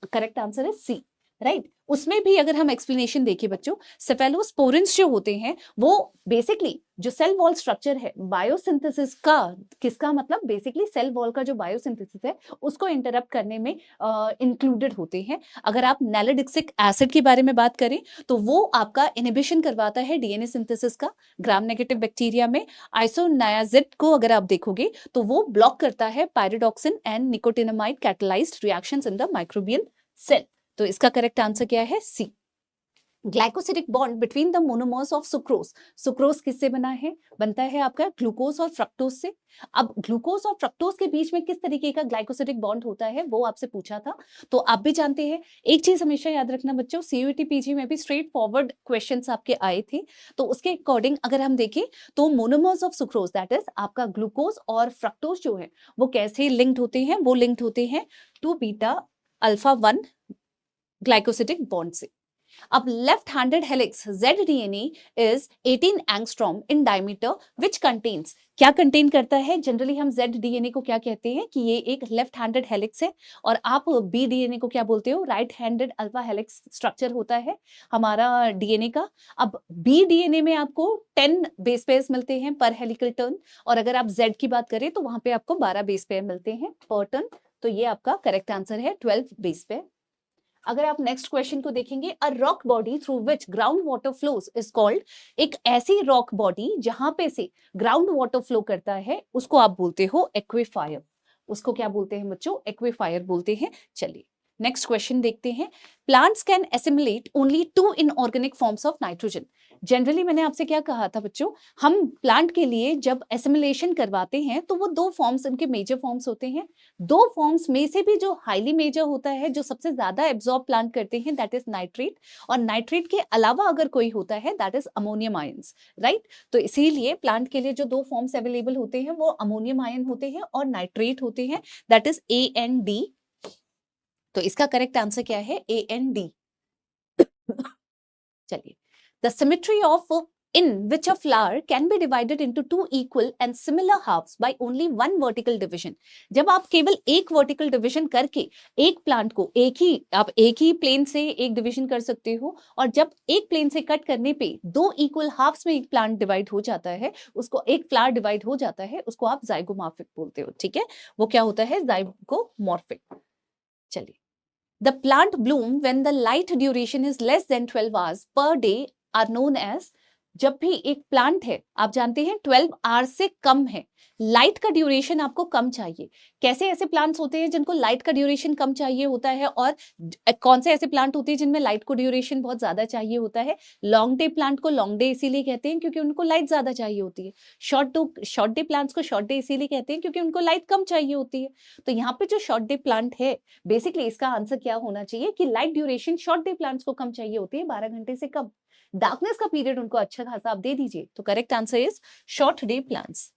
करेक्ट आंसर है C, राइट। उसमें भी अगर हम एक्सप्लेनेशन देखें बच्चों, सेफेलोस्पोरिन्स जो होते हैं वो बेसिकली जो सेल वॉल स्ट्रक्चर है बायोसिंथेसिस का, किसका मतलब बेसिकली सेल वॉल का जो बायोसिंथेसिस है उसको इंटरप्ट करने में इंक्लूडेड होते हैं। अगर आप नैलिडिक्सिक एसिड के बारे में बात करें तो वो आपका इनहिबिशन करवाता है डीएनए सिंथेसिस का ग्राम नेगेटिव बैक्टीरिया में। आइसोनायाजिड को अगर आप देखोगे तो वो ब्लॉक करता है pyridoxine and nicotinamide catalysed reactions in the microbial cell. तो इसका करेक्ट आंसर क्या है, C. Glycosidic bond between the monomers of sucrose, sucrose किससे बना है, बनता है आपका ग्लूकोज और फ्रक्टोज से। अब ग्लूकोज और फ्रक्टोज के बीच में किस तरीके का ग्लाइकोसिडिक बॉन्ड होता है वो आपसे पूछा था, तो आप भी जानते हैं। एक चीज हमेशा याद रखना बच्चों, सीयूईटी पीजी में भी स्ट्रेट फॉरवर्ड क्वेश्चंस आपके आए थे, तो उसके अकॉर्डिंग अगर हम देखें तो monomers of sucrose that is आपका ग्लूकोज और फ्रक्टोज जो है वो कैसे लिंक्ड होते हैं, वो लिंक्ड होते हैं 2β-α1 ग्लाइकोसिडिक बॉन्ड से। अब left handed helix ZDNA is 18 angstrom in diameter which contains, क्या कंटेन करता है, जनरली हम ZDNA को क्या कहते हैं कि ये एक लेफ्ट हैंडेड हेलिक्स है, और आप BDNA को क्या बोलते हो, right handed alpha helix structure होता है हमारा DNA का। अब BDNA में आपको 10 बेस पेयर्स मिलते हैं पर हेलिकल टर्न, और अगर आप Z की बात करें तो वहां पे आपको 12 बेस पेयर मिलते हैं पर टर्न, तो ये आपका करेक्ट आंसर है 12 बेस पेयर। अगर आप नेक्स्ट क्वेश्चन को देखेंगे, a rock body through which ground water flows is called, एक ऐसी रॉक बॉडी जहां पे से ग्राउंड वाटर फ्लो करता है उसको आप बोलते हो एक्वीफायर। उसको क्या बोलते हैं बच्चों, एक्वीफायर बोलते हैं। चलिए नेक्स्ट क्वेश्चन देखते हैं, plants can assimilate only 2 inorganic forms of nitrogen. Generally मैंने आपसे क्या कहा था बच्चों, हम प्लांट के लिए जब एसिमिलेशन करवाते हैं तो वो 2 फॉर्म्स उनके मेजर फॉर्म्स होते हैं। 2 फॉर्म्स में से भी जो हाईली मेजर होता है, जो सबसे ज्यादा एब्जॉर्ब प्लांट करते हैं, दैट इज नाइट्रेट, और नाइट्रेट के अलावा अगर कोई होता है that is ammonium ions, right. तो इसीलिए प्लांट के लिए जो 2 फॉर्म्स अवेलेबल होते हैं वो अमोनियम आयन होते हैं और नाइट्रेट होते हैं, दैट इज AND। तो इसका करेक्ट आंसर क्या है, AND। चलिए, the symmetry of in which a flower can be divided into 2 equal and similar halves by only 1 vertical division। जब आप केवल एक वर्टिकल डिवीजन करके एक प्लांट को आप एक ही प्लेन से एक डिवीजन कर सकते हो, और जब एक प्लेन से कट करने पे 2 इक्वल हाफ्स में एक प्लांट डिवाइड हो जाता है, उसको एक फ्लावर डिवाइड हो जाता है, उसको आप जाइगोमॉर्फिक बोलते हो, ठीक है। वो क्या होता है, जाइगोमॉर्फिक। चलिए, the plant bloom when the light duration is less than 12 hours per day are known as। जब भी एक प्लांट है, आप जानते हैं 12 आवर्स से कम है, लाइट का ड्यूरेशन आपको कम चाहिए। कैसे ऐसे प्लांट्स होते हैं जिनको लाइट का ड्यूरेशन कम चाहिए होता है, और कौन से ऐसे प्लांट होते हैं जिनमें लाइट को ड्यूरेशन बहुत ज्यादा चाहिए होता है। लॉन्ग डे प्लांट को लॉन्ग डे इसीलिए कहते हैं क्योंकि उनको लाइट ज्यादा चाहिए होती है। शॉर्ट डे प्लांट्स को शॉर्ट डे इसीलिए कहते हैं क्योंकि उनको लाइट कम चाहिए होती है। तो यहाँ पे जो शॉर्ट डे प्लांट है, बेसिकली इसका आंसर क्या होना चाहिए कि light duration short day plants को कम चाहिए होती है, 12 घंटे से कम। डार्कनेस का पीरियड उनको अच्छा खासा आप दे दीजिए, तो correct answer is short day plants.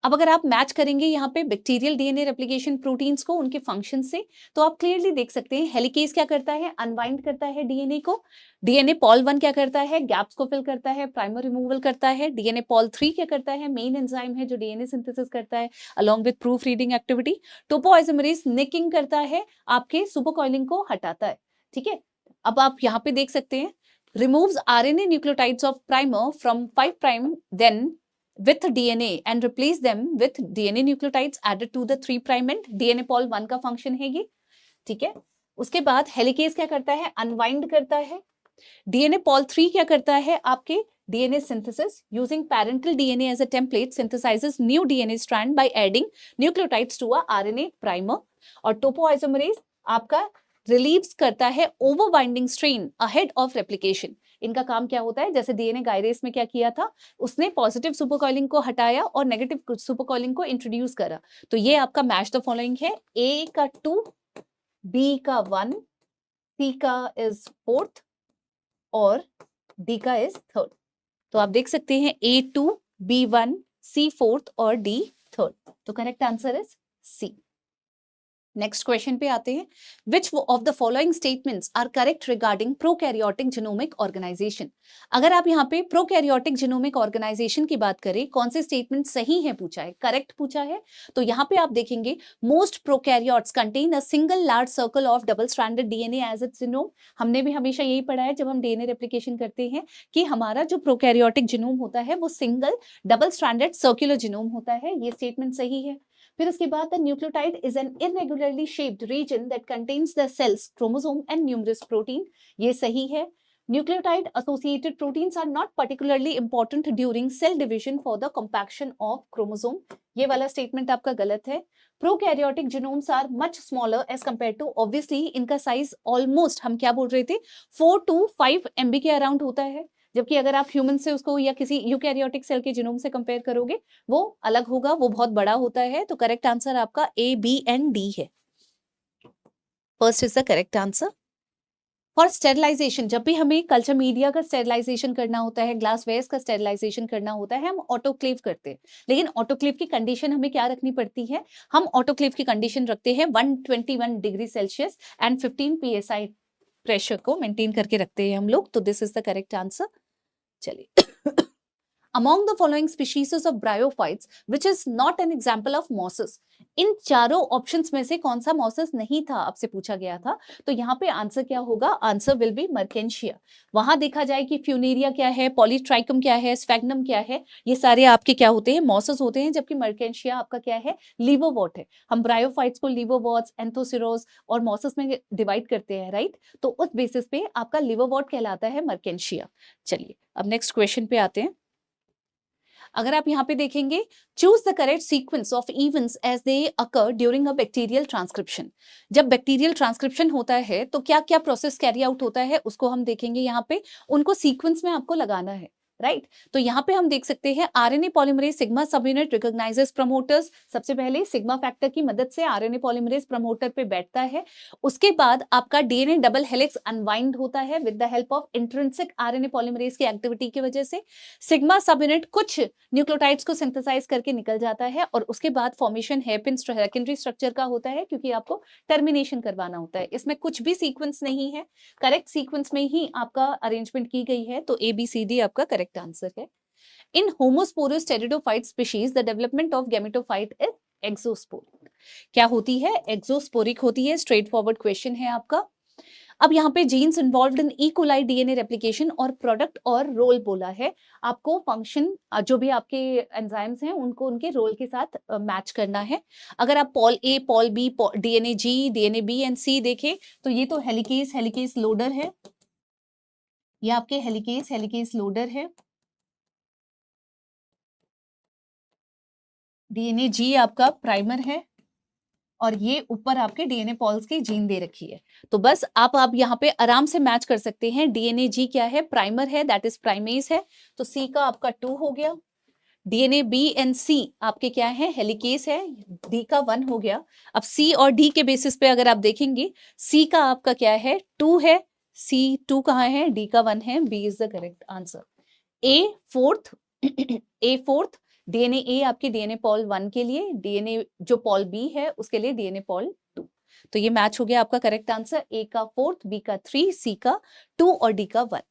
अब अगर आप मैच करेंगे यहाँ पे बैक्टीरियल डीएनए रेप्लिकेशन प्रोटीन्स को उनके फंक्शन से, तो आप क्लियरली देख सकते हैं हेलिकेज क्या करता है, अनवाइंड करता है डीएनए को। डीएनए पॉल 1 क्या करता है, गैप्स को फिल करता है, प्राइमर रिमूवल करता है। डीएनए पॉल 3 क्या करता है, मेन एंजाइम है जो डीएनए सिंथेसिस करता है along with proof reading activity. Topoisomerase nicking करता है, आपके सुपरकॉइलिंग को हटाता है, ठीक है। अब आप यहाँ पे देख सकते हैं, removes RNA nucleotides of primer from 5 prime then with DNA and replace them with DNA nucleotides added to the 3 prime end। DNA pol 1 का फंक्शन है ये, ठीक है। उसके बाद हेलिकेज क्या करता है, अनवाइंड करता है। DNA pol 3 क्या करता है, आपके DNA synthesis using parental DNA as a template synthesizes new DNA strand by adding nucleotides to a RNA primer। और topoisomerase आपका रिलीव्स करता है over binding strain ahead of replication. इनका काम क्या होता है, जैसे डीएनए गायरेस में क्या किया था, उसने पॉजिटिव सुपरकॉइलिंग को हटाया और नेगेटिव सुपरकॉइलिंग को इंट्रोड्यूस करा। तो ये आपका मैच द फॉलोइंग है, ए का 2, बी का 1, सी का इज 4th और डी का इज 3rd। तो आप देख सकते हैं A2, B1, C 4th और D 3rd। तो correct answer is C. Next question पे आते हैं, which of the following statements are correct regarding prokaryotic genomic organization. अगर आप यहाँ पे प्रोकैरियोटिक जीनोमिक ऑर्गेनाइजेशन की बात करें, कौन से स्टेटमेंट सही है पूछा है, करेक्ट पूछा है, तो यहाँ पे आप देखेंगे most prokaryotes contain a single large circle of double stranded DNA as its genome. हमने भी हमेशा यही पढ़ा है जब हम डीएनए रेप्लिकेशन करते हैं कि हमारा जो प्रोकैरियोटिक जीनोम होता है वो single double stranded circular genome होता है, ये स्टेटमेंट सही है। फिर उसके बाद the nucleotide is an irregularly shaped region that contains the cells chromosome and numerous protein, ये सही है। Nucleotide associated proteins are not particularly important during cell division for the compaction of chromosome, ये वाला स्टेटमेंट आपका गलत है। Prokaryotic genomes are much smaller as compare to, obviously इनका size almost हम क्या बोल रहे थे 4 to 5 MB के अराउंड होता है, जबकि अगर आप ह्यूमन से उसको या किसी यूकैरियोटिक सेल के जीनोम से कंपेयर करोगे वो अलग होगा, वो बहुत बड़ा होता है। तो करेक्ट आंसर आपका A, B and D है। First is the correct answer. For sterilization, जब भी हमें कल्चर मीडिया का स्टेरिलाइजेशन करना होता है, ग्लास वेयर्स का स्टेरिलाइजेशन करना होता है, हम ऑटोक्लेव करते हैं। लेकिन ऑटोक्लेव की कंडीशन हमें क्या रखनी पड़ती है, हम ऑटोक्लेव की कंडीशन रखते हैं 121 degree Celsius and 15 PSI pressure को मेंटेन करके रखते हैं हम लोग। तो this is the correct answer. चलिए, among the following species of bryophytes which is not an example of mosses, इन चारों ऑप्शंस में से कौन सा मॉसस नहीं था, आपसे पूछा गया था। तो यहाँ पे आंसर क्या होगा, आंसर विल बी मर्केंशिया। वहां देखा जाए कि फ्यूनेरिया क्या है, पॉलीट्राइकम क्या है, स्फैग्नम क्या है, ये सारे आपके क्या होते हैं, मॉसस होते हैं, जबकि मर्केंशिया आपका क्या है, लीवरवॉर्ट है। हम ब्रायोफाइट्स को लीवरवॉर्ट्स, एंथोसिरोस और मॉसस में डिवाइड करते हैं, राइट। तो उस बेसिस पे आपका लीवरवॉर्ट कहलाता है मर्केंशिया। चलिए अब नेक्स्ट क्वेश्चन पे आते हैं। अगर आप यहाँ पे देखेंगे, choose the correct sequence of events as they occur during a bacterial transcription. जब बैक्टीरियल ट्रांसक्रिप्शन होता है तो क्या क्या प्रोसेस कैरी आउट होता है उसको हम देखेंगे यहाँ पे, उनको सीक्वेंस में आपको लगाना है, राइट। तो यहाँ पे हम देख सकते हैं आरएनए पॉलीमरेज सिग्मा सब यूनिट रिकॉग्नाइजेस प्रमोटर्स। सबसे पहले सिग्मा फैक्टर की मदद से आरएनए पॉलीमरेज प्रमोटर पे बैठता है। उसके बाद आपका डीएनए डबल हेलिक्स अनवाइंड होता है with the help of intrinsic RNA polymerase की एक्टिविटी की वजह से। सिग्मा सब यूनिट कुछ न्यूक्लियोटाइड्स को सिंथेसाइज करके निकल जाता है और उसके बाद फॉर्मेशन हेयरपिन सेकेंडरी स्ट्रक्चर का होता है, क्योंकि आपको टर्मिनेशन करवाना होता है। इसमें कुछ भी सीक्वेंस नहीं है, करेक्ट सीक्वेंस में ही आपका अरेंजमेंट की गई है, तो ABCD आपका करेक्ट आंसर है। In homosporous pteridophyte species the development of gametophyte is exosporic. क्या होती है? एक्सोस्पोरिक होती है। स्ट्रेट फॉरवर्ड क्वेश्चन है आपका। अब यहाँ पे genes involved in E coli DNA replication और प्रोडक्ट और रोल बोला है। आपको फंक्शन जो भी आपके एंजाइम्स हैं उनको उनके रोल के साथ मैच करना है। अगर आप pol A, pol B, DNA G, DNA B and C देखें तो ये तो हेलिकेस लोडर है, ये आपके हेलिकेस लोडर है। डीएनए जी आपका प्राइमर है और ये ऊपर आपके डीएनए पॉल्स की जीन दे रखी है। तो बस आप यहाँ पे आराम से मैच कर सकते हैं। डीएनए जी क्या है? प्राइमर है, दैट इज प्राइमेज है, तो सी का आपका 2 हो गया। डीएनए बी एंड सी आपके क्या है? हेलिकेस है, डी का 1 हो गया। अब सी और डी के बेसिस पे अगर आप देखेंगे, सी का आपका क्या है? 2 है, सी 2 कहाँ है? डी का 1 है, B is the correct answer. A fourth DNA A आपके डीएनए पॉल 1 के लिए, डीएनए जो पॉल बी है उसके लिए डीएनए पॉल 2। तो ये मैच हो गया आपका करेक्ट आंसर। ए का 4, बी का 3, सी का 2 और डी का 1।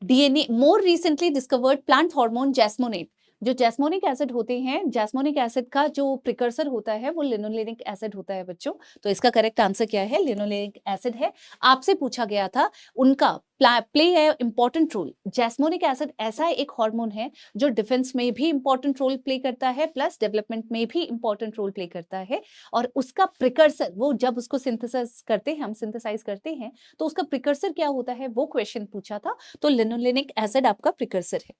DNA more recently discovered plant hormone jasmonate. जो जैस्मोनिक एसिड होते हैं, जैस्मोनिक एसिड का जो प्रिकर्सर होता है वो लिनोलेनिक एसिड होता है बच्चों। तो इसका करेक्ट आंसर क्या है? लिनोलेनिक एसिड है। आपसे पूछा गया था उनका प्ले है इंपॉर्टेंट रोल। जैस्मोनिक एसिड ऐसा एक हार्मोन है जो डिफेंस में भी इंपॉर्टेंट रोल प्ले करता है, प्लस डेवलपमेंट में भी इंपॉर्टेंट रोल प्ले करता है। और उसका प्रिकर्सर, वो जब उसको सिंथेसाइज करते हैं, हम सिंथेसाइज करते हैं, तो उसका प्रिकर्सर क्या होता है वो क्वेश्चन पूछा था। तो लिनोलेनिक एसिड आपका प्रिकर्सर है।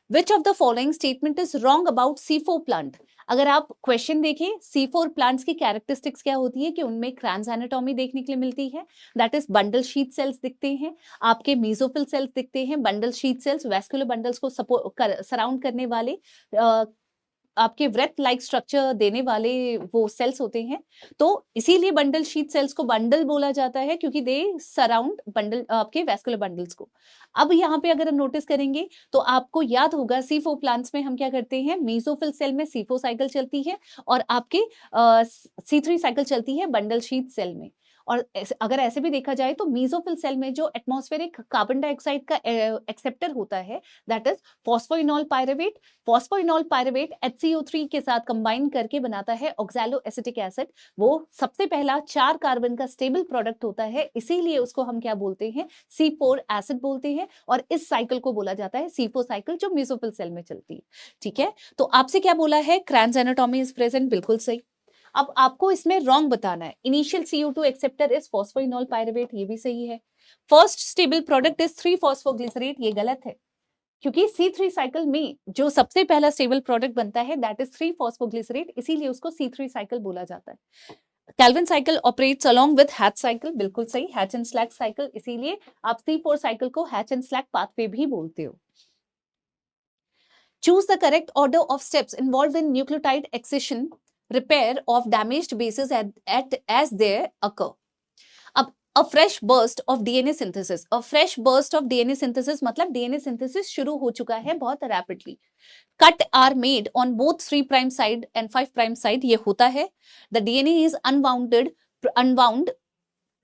Which of the following statement is wrong about C4 plant? अगर आप क्वेश्चन देखें, C4 प्लांट्स की कैरेक्टरिस्टिक्स क्या होती है कि उनमें क्रैंस एनाटॉमी देखने के लिए मिलती है, that is bundle sheath sales दिखते हैं, आपके मेसोफिल सेल्स दिखते हैं। Bundle sheath sales vascular bundles को सराउंड करने वाले आपके व्रेट लाइक स्ट्रक्चर देने वाले वो सेल्स होते हैं। तो इसीलिए बंडल शीथ सेल्स को बंडल बोला जाता है, क्योंकि दे सराउंड बंडल आपके वैस्कुलर बंडल्स को। अब यहाँ पे अगर हम नोटिस करेंगे तो आपको याद होगा C4 प्लांट्स में हम क्या करते हैं, मेसोफिल सेल में C4 साइकिल चलती है और आपके C3 साइकिल चलती है बंडल शीथ सेल में। और अगर ऐसे भी देखा जाए तो मेसोफिल सेल में जो एटमॉस्फेरिक कार्बन डाइऑक्साइड का एक्सेप्टर होता है, that is phosphoenol pyruvate. Phosphoenol pyruvate HCO3 के साथ कंबाइन करके बनाता है ऑक्सैलो एसिटिक एसिड। वो सबसे पहला 4 कार्बन का स्टेबल प्रोडक्ट होता है, इसीलिए उसको हम क्या बोलते हैं? C4 एसिड बोलते हैं। और इस साइकिल को बोला जाता है C4 साइकिल, जो मेसोफिल सेल में चलती है। ठीक है, तो आपसे क्या बोला है? क्रैंस एनाटॉमी इज प्रेजेंट, बिल्कुल सही। अब आपको इसमें रॉन्ग बताना है। Initial CO2 acceptor is phosphoenol pyruvate, ये भी सही है। First stable product is three phosphoglycerate, ये गलत है, क्योंकि C3 साइकिल में जो सबसे पहला स्टेबल प्रोडक्ट बनता है दैट इज 3-फॉस्फोग्लिसरेट, इसीलिए उसको C3 साइकिल बोला जाता है। Calvin cycle operates along with hatch cycle, बिल्कुल सही, हैच एंड स्लैक साइकिल, इसीलिए आप C4 साइकिल को हैच एंड स्लैक पाथवे भी बोलते हो। Choose the correct order of steps involved in nucleotide excision repair of damaged bases as they occur. अब a fresh burst of DNA synthesis, a fresh burst of DNA synthesis मतलब DNA synthesis शुरू हो चुका है बहुत rapidly. Cut are made on both 3' side and 5' side, ये होता है. The DNA is unwound,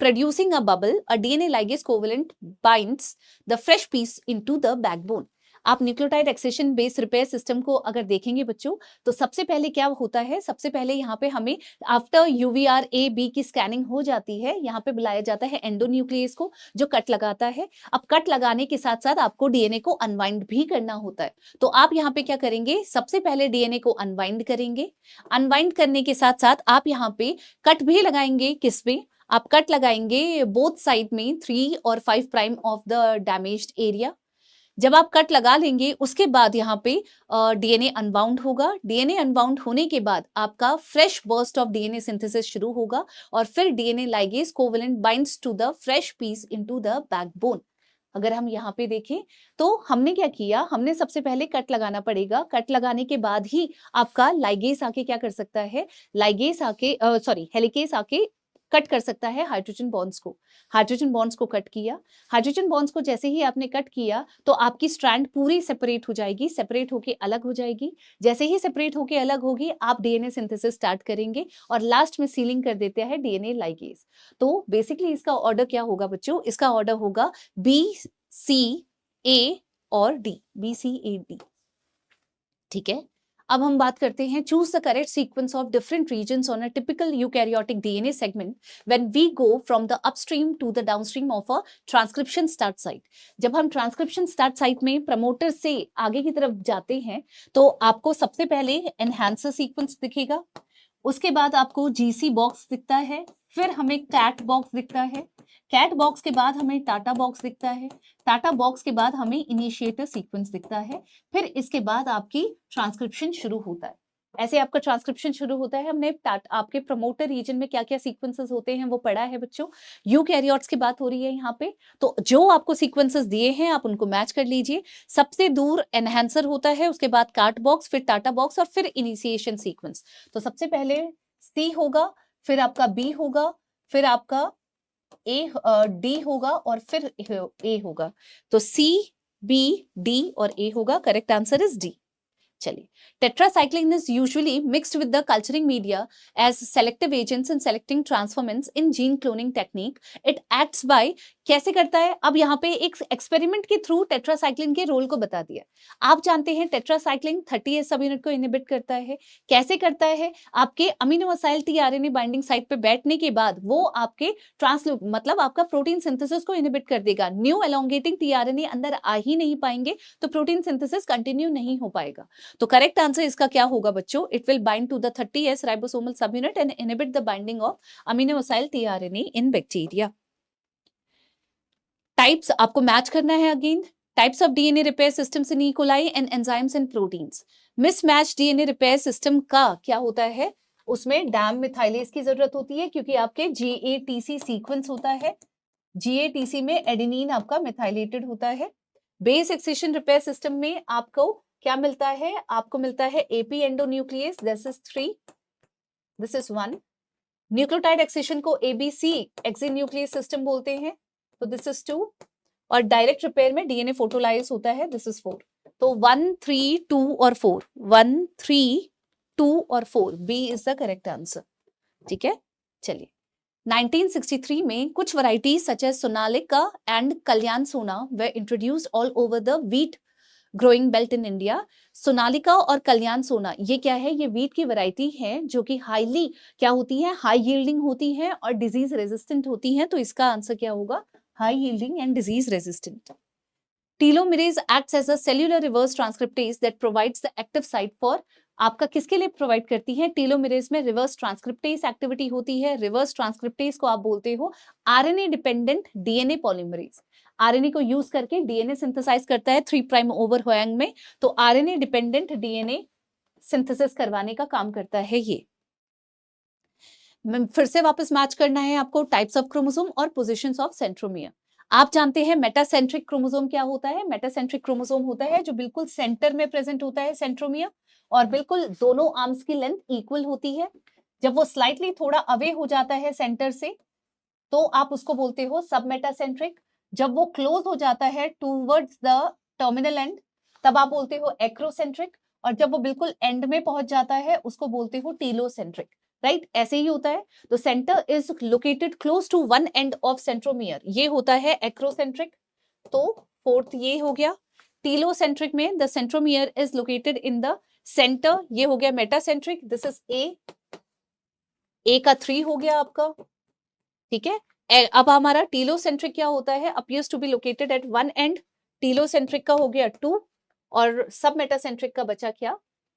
producing a bubble. A DNA ligase covalent binds the fresh piece into the backbone. आप nucleotide accession base repair system को अगर देखेंगे बच्चों, तो सबसे पहले क्या होता है? सबसे पहले यहाँ पे हमें आफ्टर UVR A-B की स्कैनिंग हो जाती है, यहाँ पे बुलाया जाता है एंडोन्यूक्लियस को, जो कट लगाता है। अब कट लगाने के साथ साथ आपको डीएनए को अनवाइंड भी करना होता है। तो आप यहाँ पे क्या करेंगे? सबसे पहले डीएनए को अनवाइंड करेंगे। अनवाइंड करने के साथ साथ आप यहाँ पे कट भी लगाएंगे। किस पे? आप कट लगाएंगे बोथ साइड में 3 और 5' ऑफ द डैमेज्ड एरिया। जब आप कट लगा लेंगे उसके बाद यहाँ पे डीएनए अनबाउंड होगा। डीएनए अनबाउंड होने के बाद आपका fresh burst of DNA synthesis शुरू होगा और फिर DNA ligase covalent binds to the fresh piece into the backbone. अगर हम यहाँ पे देखें तो हमने क्या किया, हमने सबसे पहले कट लगाना पड़ेगा। कट लगाने के बाद ही आपका लाइगेज आके क्या कर सकता है, लाइगेज आके हेलिकेज आके कट कर सकता है हाइड्रोजन बॉन्ड्स को। हाइड्रोजन बॉन्ड्स को कट किया। हाइड्रोजन बॉन्ड्स को जैसे ही आपने कट किया तो आपकी स्ट्रैंड पूरी सेपरेट हो जाएगी, सेपरेट होके अलग हो जाएगी। जैसे ही सेपरेट होके अलग होगी आप डीएनए सिंथेसिस स्टार्ट करेंगे और लास्ट में सीलिंग कर देते हैं डीएनए लाइगेज। तो बेसिकली इसका ऑर्डर क्या होगा बच्चों, इसका ऑर्डर होगा बी सी ए और D, B C A D. ठीक है, अब हम बात करते हैं choose the correct sequence of different regions on a typical eukaryotic DNA segment when we go from the upstream to the downstream of a transcription start site. जब हम transcription start site में प्रमोटर से आगे की तरफ जाते हैं तो आपको सबसे पहले एनहांसर सीक्वेंस दिखेगा, उसके बाद आपको जीसी बॉक्स दिखता है, फिर हमें कैट बॉक्स दिखता है, कैट बॉक्स के बाद हमें टाटा बॉक्स दिखता है, टाटा बॉक्स के बाद हमें इनिशिएटर सीक्वेंस दिखता है, फिर इसके बाद आपकी ट्रांसक्रिप्शन शुरू होता है। ऐसे आपका ट्रांसक्रिप्शन शुरू होता है। हमने आपके प्रमोटर रीजन में क्या क्या सीक्वेंसेस होते हैं वो पढ़ा है बच्चों। यूकैरियोट्स की बात हो रही है यहाँ पे, तो जो आपको सीक्वेंसेस दिए हैं आप उनको मैच कर लीजिए। सबसे दूर एनहांसर होता है, उसके बाद कार्ट बॉक्स, फिर टाटा बॉक्स और फिर इनिशिएशन सीक्वेंस। तो सबसे पहले सी होगा, फिर आपका बी होगा, फिर आपका डी होगा और फिर ए होगा। तो सी बी डी और ए होगा। Correct answer is D. चलिए, tetracycline is usually mixed with the culturing media as selective agents in selecting transformants in gene cloning technique. It acts by, कैसे करता है, अब यहाँ पे एक एक्सपेरिमेंट के थ्रू टेट्रासाइक्लिन के रोल को बता दिया। आप जानते हैं टेट्रासाइक्लिन 30S सब यूनिट को इनहिबिट करता है। कैसे करता है, आपके amino acyl tRNA binding site पे बैठने के बाद वो आपके मतलब आपका प्रोटीन सिंथेसिस को इनहिबिट कर देगा। न्यू एलोंगेटिंग टीआरएनए अंदर आ ही नहीं पाएंगे तो प्रोटीन सिंथेसिस कंटिन्यू नहीं हो पाएगा। तो करेक्ट आंसर इसका क्या होगा बच्चों, it will bind to the 30S ribosomal subunit and inhibit the binding of aminoacyl tRNA in bacteria. Types आपको मैच करना है again. Types of DNA repair systems in E coli and enzymes and proteins. Mismatch DNA repair system का क्या होता है, उसमें dam methylase की जरूरत होती है क्योंकि आपके जीएटीसी सीक्वेंस होता है। जीएटीसी में एडेनिन आपका मिथाइलेटेड होता है। बेस एक्सेशन रिपेयर सिस्टम में आपको क्या मिलता है, आपको मिलता है AP endonuclease, this is 3, this is 1। Nucleotide accession को एबीसी एक्सिन्यूक्लियस सिस्टम बोलते हैं, तो दिस इज 2। और डायरेक्ट रिपेयर में डीएनए फोटोलाइज होता है, दिस इज 4। तो 1 3 2 और 4, 1 3 2 और 4, B is the correct answer. ठीक है, चलिए 1963 में कुछ varieties such as Sonalika and Kalyan Sona were introduced all over the wheat growing belt in India. Sonalika और कल्याण सोना ये क्या है, ये व्हीट की वैरायटी है जो कि हाईली क्या होती है, हाई यील्डिंग होती है और डिजीज रेजिस्टेंट होती है। तो इसका आंसर क्या होगा, high yielding and disease resistant. Telomerase acts as a cellular reverse transcriptase that provides the active site for, आपका किसके लिए प्रोवाइड करती है, टीलोमेरेज में रिवर्स ट्रांसक्रिप्टेज एक्टिविटी होती है। रिवर्स ट्रांसक्रिप्टेज को आप बोलते हो RNA dependent DNA polymerase. RNA को यूज करके डीएनए सिंथेसाइज करता है 3 प्राइम ओवर होयांग में, तो आरएनए डिपेंडेंट डीएनए सिंथेसिस करवाने का काम करता है ये। फिर से वापस मैच करना है आपको टाइप्स ऑफ क्रोमोसोम और पोजीशंस ऑफ सेंट्रोमियर। आप जानते हैं मेटासेंट्रिक क्रोमोसोम क्या होता है, मेटासेंट्रिक क्रोमोसोम होता है जो बिल्कुल सेंटर में प्रेजेंट होता है सेंट्रोमियर, और बिल्कुल दोनों आर्म्स की लेंथ इक्वल होती है। जब वो स्लाइटली थोड़ा अवे हो जाता है सेंटर से तो आप उसको बोलते हो सब मेटासेंट्रिक। जब वो क्लोज हो जाता है टूवर्ड्स द टर्मिनल एंड तब आप बोलते हो एक्रोसेंट्रिक, और जब वो बिल्कुल एंड में पहुंच जाता है उसको बोलते हो टीलोसेंट्रिक। राइट, ऐसे ही होता है। तो centre is located close to one end of centromere, ये होता है एक्रोसेंट्रिक। तो फोर्थ ये हो गया। टीलोसेंट्रिक में the centromere is located in the centre, ये हो गया मेटासेंट्रिक। दिस इज ए का 3 हो गया आपका। ठीक है, अब हमारा टीलोसेंट्रिक क्या होता है, appears to be located at one end. Telocentric का हो गया 2 और सब मेटासेंट्रिक का बचा क्या,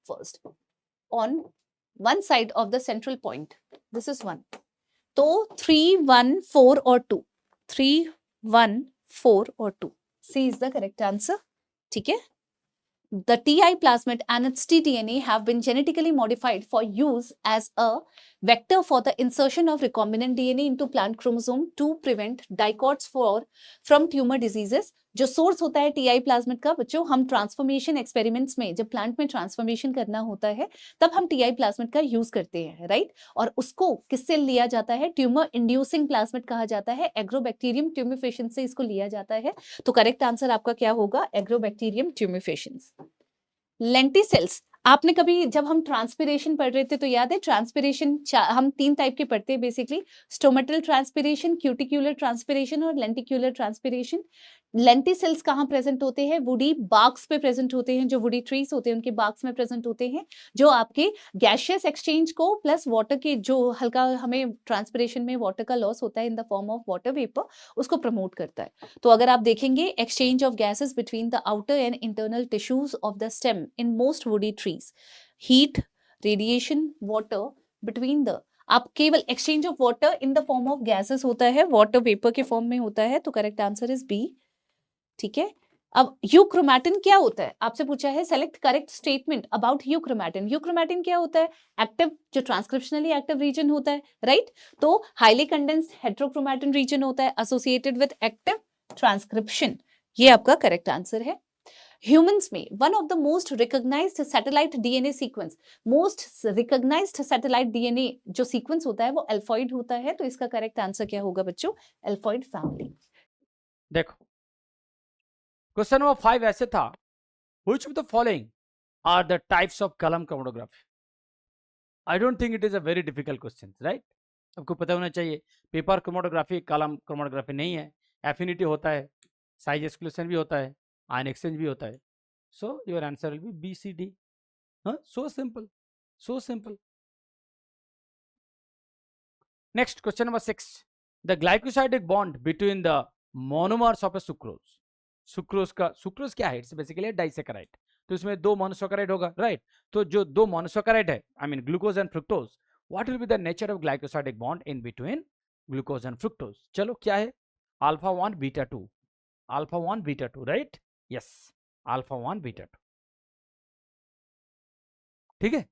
first on one side of the central point, this is 1। तो 3 1 4 और 2, 3 1 4 और 2, सी इज द करेक्ट आंसर। ठीक है? The TI plasmid and its tDNA have been genetically modified for use as a vector for the insertion of recombinant DNA into plant chromosome to prevent dicots from tumor diseases. जो source होता है TI plasmid का बच्चों, हम transformation experiments में जब plant में transformation करना होता है तब हम TI प्लाज्मिड का यूज करते हैं, राइट? और उसको किससे लिया जाता है? ट्यूमर इंड्यूसिंग प्लाज्मिड कहा जाता है, एग्रोबैक्टीरियम ट्यूमिफेशियंस से इसको लिया जाता है। तो करेक्ट आंसर आपका क्या होगा? Agrobacterium tumefaciens. लेंटिसेल्स, आपने कभी जब हम ट्रांसपिरेशन पढ़ रहे थे तो याद है ट्रांसपिरेशन हम 3 टाइप के पढ़ते हैं बेसिकली, स्टोमेटल ट्रांसपिरेशन, क्यूटिक्यूलर ट्रांसपिरेशन और लेंटिक्यूलर ट्रांसपिरेशन। लेंटिसेल्स कहाँ प्रेजेंट होते हैं? वुडी बार्क्स पे प्रेजेंट होते हैं, जो वुडी ट्रीज होते हैं उनके बार्क्स में प्रेजेंट होते हैं, जो आपके गैशियस एक्सचेंज को प्लस वाटर के जो हल्का हमें ट्रांसपिरेशन में वाटर का लॉस होता है in the form of water vapour, उसको प्रमोट करता है। तो अगर आप देखेंगे exchange of gases between the outer and internal tissues of the stem in most woody trees, heat, radiation, water between the, आप केवल exchange of water in the form of gases होता है, वाटर वेपर के form में होता है। तो correct answer is B, ठीक है? अब यूक्रोमैटिन क्या होता है? आपसे पूछा है select correct statement about euchromatin. Euchromatin क्या होता है? एक्टिव, जो ट्रांसक्रिप्शनली एक्टिव रीजन होता है, राइट? तो हाईली कंडेंस्ड हेटेरोक्रोमैटिन रीजन होता है एसोसिएटेड विद एक्टिव ट्रांसक्रिप्शन। ये आपका करेक्ट आंसर है। ह्यूमंस में one of the most recognised satellite DNA sequence, most recognised satellite DNA जो सीक्वेंस होता है वो एल्फॉइड होता है। तो इसका करेक्ट आंसर क्या होगा बच्चों? एल्फॉइड फैमिली। देखो क्वेश्चन नंबर 5 ऐसे था, which of the following are the types of column chromatography? I don't think it is a very difficult question, right? आपको पता होना चाहिए पेपर क्रोमेटोग्राफी कॉलम क्रोमेटोग्राफी नहीं है, एफिनिटी होता है, साइज एक्सक्लूशन भी होता है, आयन एक्सचेंज भी होता है। So your answer will be B C D. हाँ, so simple, so simple. Next question number 6, the glycosidic bond between the monomers of a sucrose. Sucrose क्या है? It's basically disaccharide. तो इसमें 2 मोनोसैकेराइड होगा, right? तो जो 2 मोनोसैकेराइड है, I mean glucose and fructose, what will be the nature of glycosidic bond in between glucose and fructose? चलो क्या है? Alpha 1 beta 2, alpha 1 beta 2, right? Yes, alpha 1 beta 2, ठीक है।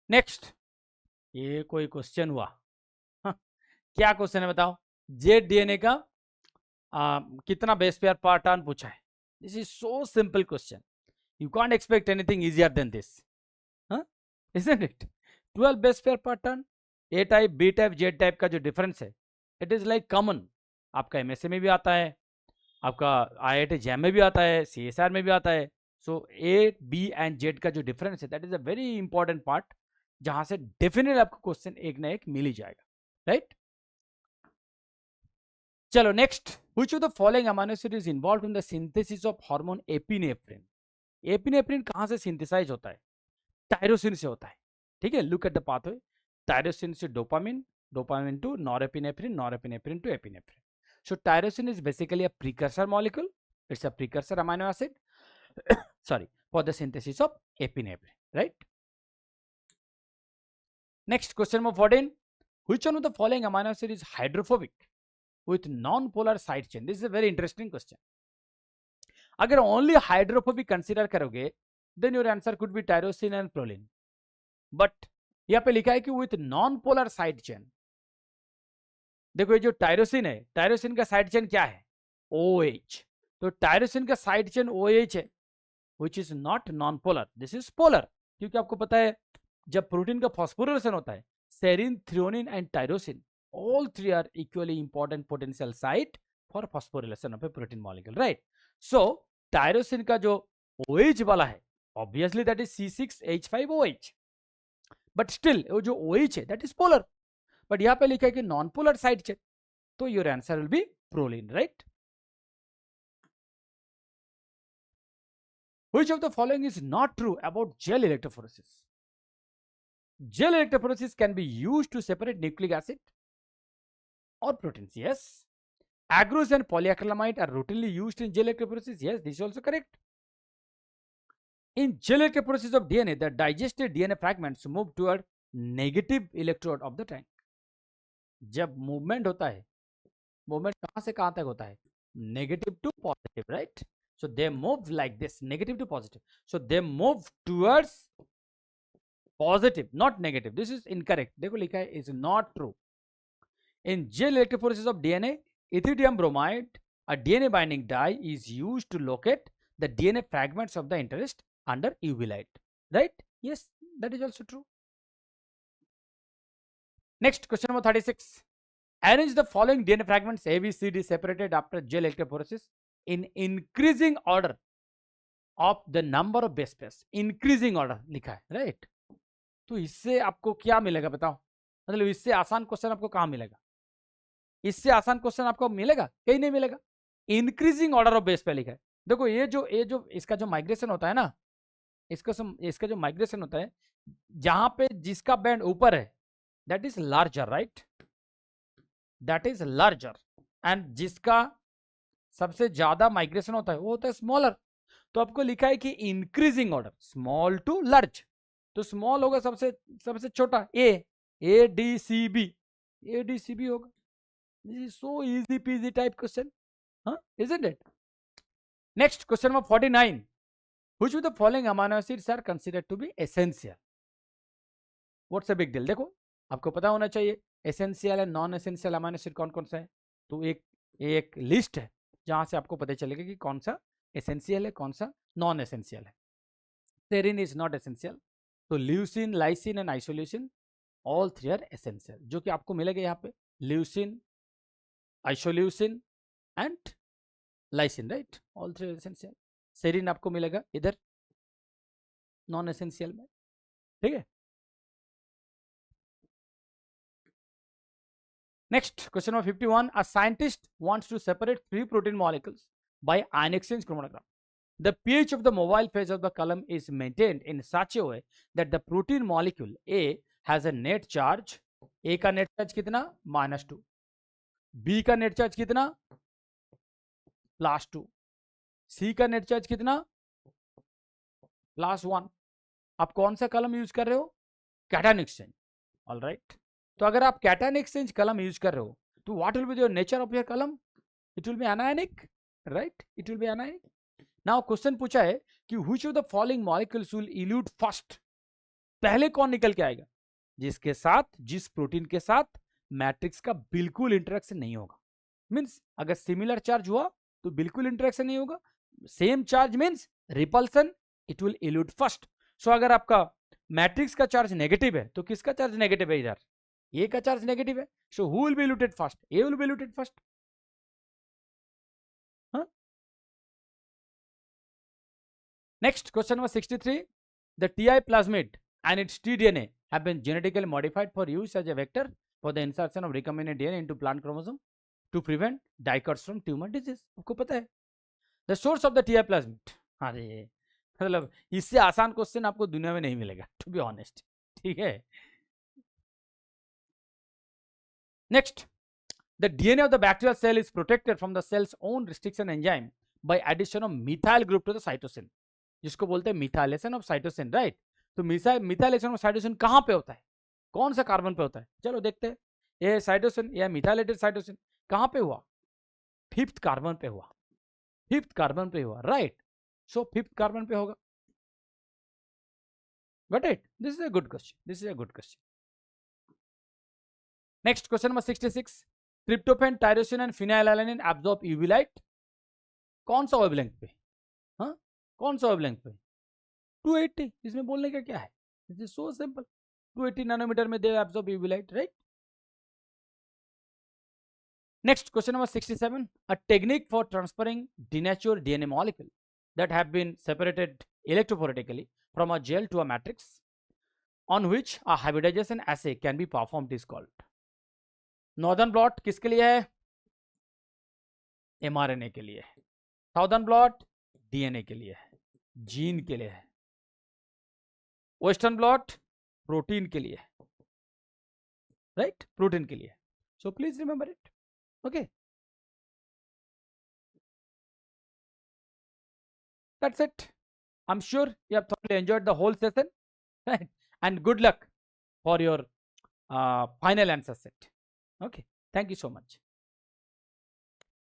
नेक्स्ट, ये कोई क्वेश्चन हुआ? क्या क्वेश्चन है बताओ? जेड डीएनए का कितना बेस पेयर पर टर्न पूछा है। This is so simple question, you can't expect anything easier than this, isn't it? 12 base pair per turn. A type, B type, Z type का जो difference है it is like common. आपका MSA में भी आता है, आपका आईआईटी जैम में भी आता है, सीएसआर में भी आता है। सो ए, बी एंड जेड का जो डिफरेंस है that is a very important part, जहां से डेफिनेटली आपको क्वेश्चन एक ना एक मिल ही जाएगा, राइट? चलो next, which of the following amino acid is involved in the synthesis of hormone epinephrine? Epinephrine कहां से सिंथेसाइज होता है? टायरोसिन से होता है, ठीक है। Look at the pathway, tyrosine से dopamine, dopamine to norepinephrine, norepinephrine to epinephrine. So tyrosine is basically a precursor molecule, it's a precursor amino acid sorry, for the synthesis of epinephrine, right? Next, question number 14, which one of the following amino acid is hydrophobic with non-polar side chain? This is a very interesting question. अगर only hydrophobic consider करोगे then your answer could be tyrosine and proline, but यहाँ पे लिखा है कि with non-polar side chain। देखो ये जो टायरोसिन है, टायरोसिन का साइड चेन क्या है? OH। तो टायरोसिन का साइड चेन OH है, which is not non-polar, this is polar। क्योंकि आपको पता है जब प्रोटीन का फॉस्फोरिलेशन होता है, serine, threonine and tyrosine, all 3 are equally important potential site for phosphorylation of a protein molecule, right? So tyrosine का जो OH वाला है obviously that is C6H5OH, but still वो जो OH है that is polar, but यहाँ पे लिखा है कि नॉन पोलर साइड चेन, तो your answer will B proline, right? Which of the following is not true about gel electrophoresis? Gel electrophoresis can be used to separate nucleic acid or proteins. Yes. Agarose and polyacrylamide are routinely used in gel electrophoresis. Yes, this is also correct. In gel electrophoresis of DNA, the digested DNA fragments move toward negative electrode of the tank. जब movement होता है, movement कहां से कहां तक होता है? negative to positive, right? So they move like this, negative to positive. So they move towards positive, not negative. This is incorrect. देखो लिखा है is not true. In gel electrophoresis of DNA, ethidium bromide, a DNA binding dye, is used to locate the DNA fragments of the interest under UV light. Right? Yes, that is also true. Next, question number 36. Arrange the following DNA fragments A, B, C, D separated after gel electrophoresis in increasing order of the number of base pairs. Increasing order लिखा है, right? तो इससे आपको क्या मिलेगा बताओ? मतलब इससे आसान क्वेश्चन आपको कहाँ मिलेगा? इससे आसान क्वेश्चन आपको मिलेगा? कहीं नहीं मिलेगा. इंक्रीजिंग ऑर्डर ऑफ बेस पे लिखा है. देखो ये जो इसका जो माइग्रेशन होता है ना, इसका जो माइग्रेशन होता है, जहां पे जिसका बैंड ऊपर है, that is larger, right? That is larger. And जिसका सबसे ज्यादा माइग्रेशन होता है वो होता है स्मॉलर. तो आपको लिखा है कि increasing order small to large. तो स्मॉल होगा सबसे छोटा ए डी सी बी होगा. This is so easy peasy type question, isn't it? Next, question number 49. Which of the following amino acids are considered to be essential? What's the big deal? देखो आपको पता होना चाहिए essential and non essential amino acid कौन कौन सा है. तो एक लिस्ट है जहां से आपको पता चलेगा कि कौन सा एसेंशियल है, कौन सा नॉन एसेंशियल है. Serine is not essential. तो leucine, lysine and isoleucine, all three are essential. जो कि आपको मिलेगा यहाँ पे leucine, isoleucine and lysine, right? All three essential. Serine आपको मिलेगा इधर नॉन एसेंशियल में. ठीक है. Next, question number 51. A scientist wants to separate 3 protein molecules by ion exchange chromatograph. The pH of the mobile phase of the column is maintained in such a way that the protein molecule A has a net charge. A का net charge कितना? -2. B का net charge कितना? +2. C का net charge कितना? +1. आप कौन सा कलम यूज कर रहे हो? Cation exchange. All right. तो अगर आप कैटायन एक्सचेंज कलम यूज कर रहे हो तो what will be your nature of your column? It will be anionic, right? It will be anionic. Now question पूछा है कि which of the following molecules will elute first. पहले कौन निकल के आएगा? जिसके साथ, जिस प्रोटीन के साथ मैट्रिक्स का बिल्कुल इंटरेक्शन नहीं होगा. मींस अगर सिमिलर चार्ज हुआ तो बिल्कुल इंटरेक्शन नहीं होगा. Same charge means repulsion, it will elute first. So अगर आपका मैट्रिक्स का चार्ज नेगेटिव है तो किसका चार्ज नेगेटिव है? इधर ए का चार्ज नेगेटिव है. So who will be eluted first? A will be eluted first. Next, question number 63. The TI plasmid and its tDNA have been genetically modified for use as a vector for the insertion of recombinant DNA into plant chromosome to prevent dicots from tumor disease. आपको पता है? The source of the TI plasmid. अरे मतलब इससे आसान question आपको दुनिया में नहीं मिलेगा, to be honest. ठीक है. Next, the DNA of the bacterial cell is protected from the cell's own restriction enzyme by addition of methyl group to the cytosine, जिसको बोलते हैं मिथाइलेशन ऑफ साइटोसिन, राइट? तो मिथाइलेशन ऑफ साइटोसिन कहां पे होता है? कौन सा कार्बन पे होता है? चलो देखते हैं. ये साइटोसिन या मिथाइलेटेड साइटोसिन कहां पे हुआ? 5th कार्बन पे हुआ. 5th कार्बन पे हुआ, राइट? सो 5th कार्बन पे होगा. Got it? This is a good question. This is a good question. Next, question number 66. Tryptophan, tyrosine and phenylalanine absorb UV light. कौन सा वेवलेंथ पे? कौन सा वेवलेंथ पे? 280. इसमें बोलने का क्या है? This is so simple. 280 nanometre में they absorb UV light, right? Next, question number 67. A technique for transferring denatured DNA molecule that have been separated electrophoretically from a gel to a matrix on which a hybridization assay can be performed is called. Northern blot किसके लिए है? mRNA के लिए है. Southern blot DNA के लिए है, gene के लिए है. वेस्टर्न ब्लॉट प्रोटीन के लिए है, राइट? प्रोटीन के लिए. So please remember it. Okay, that's it. I'm sure you have thoroughly enjoyed the whole session, right? And good luck for your final answer set. Okay, thank you so much.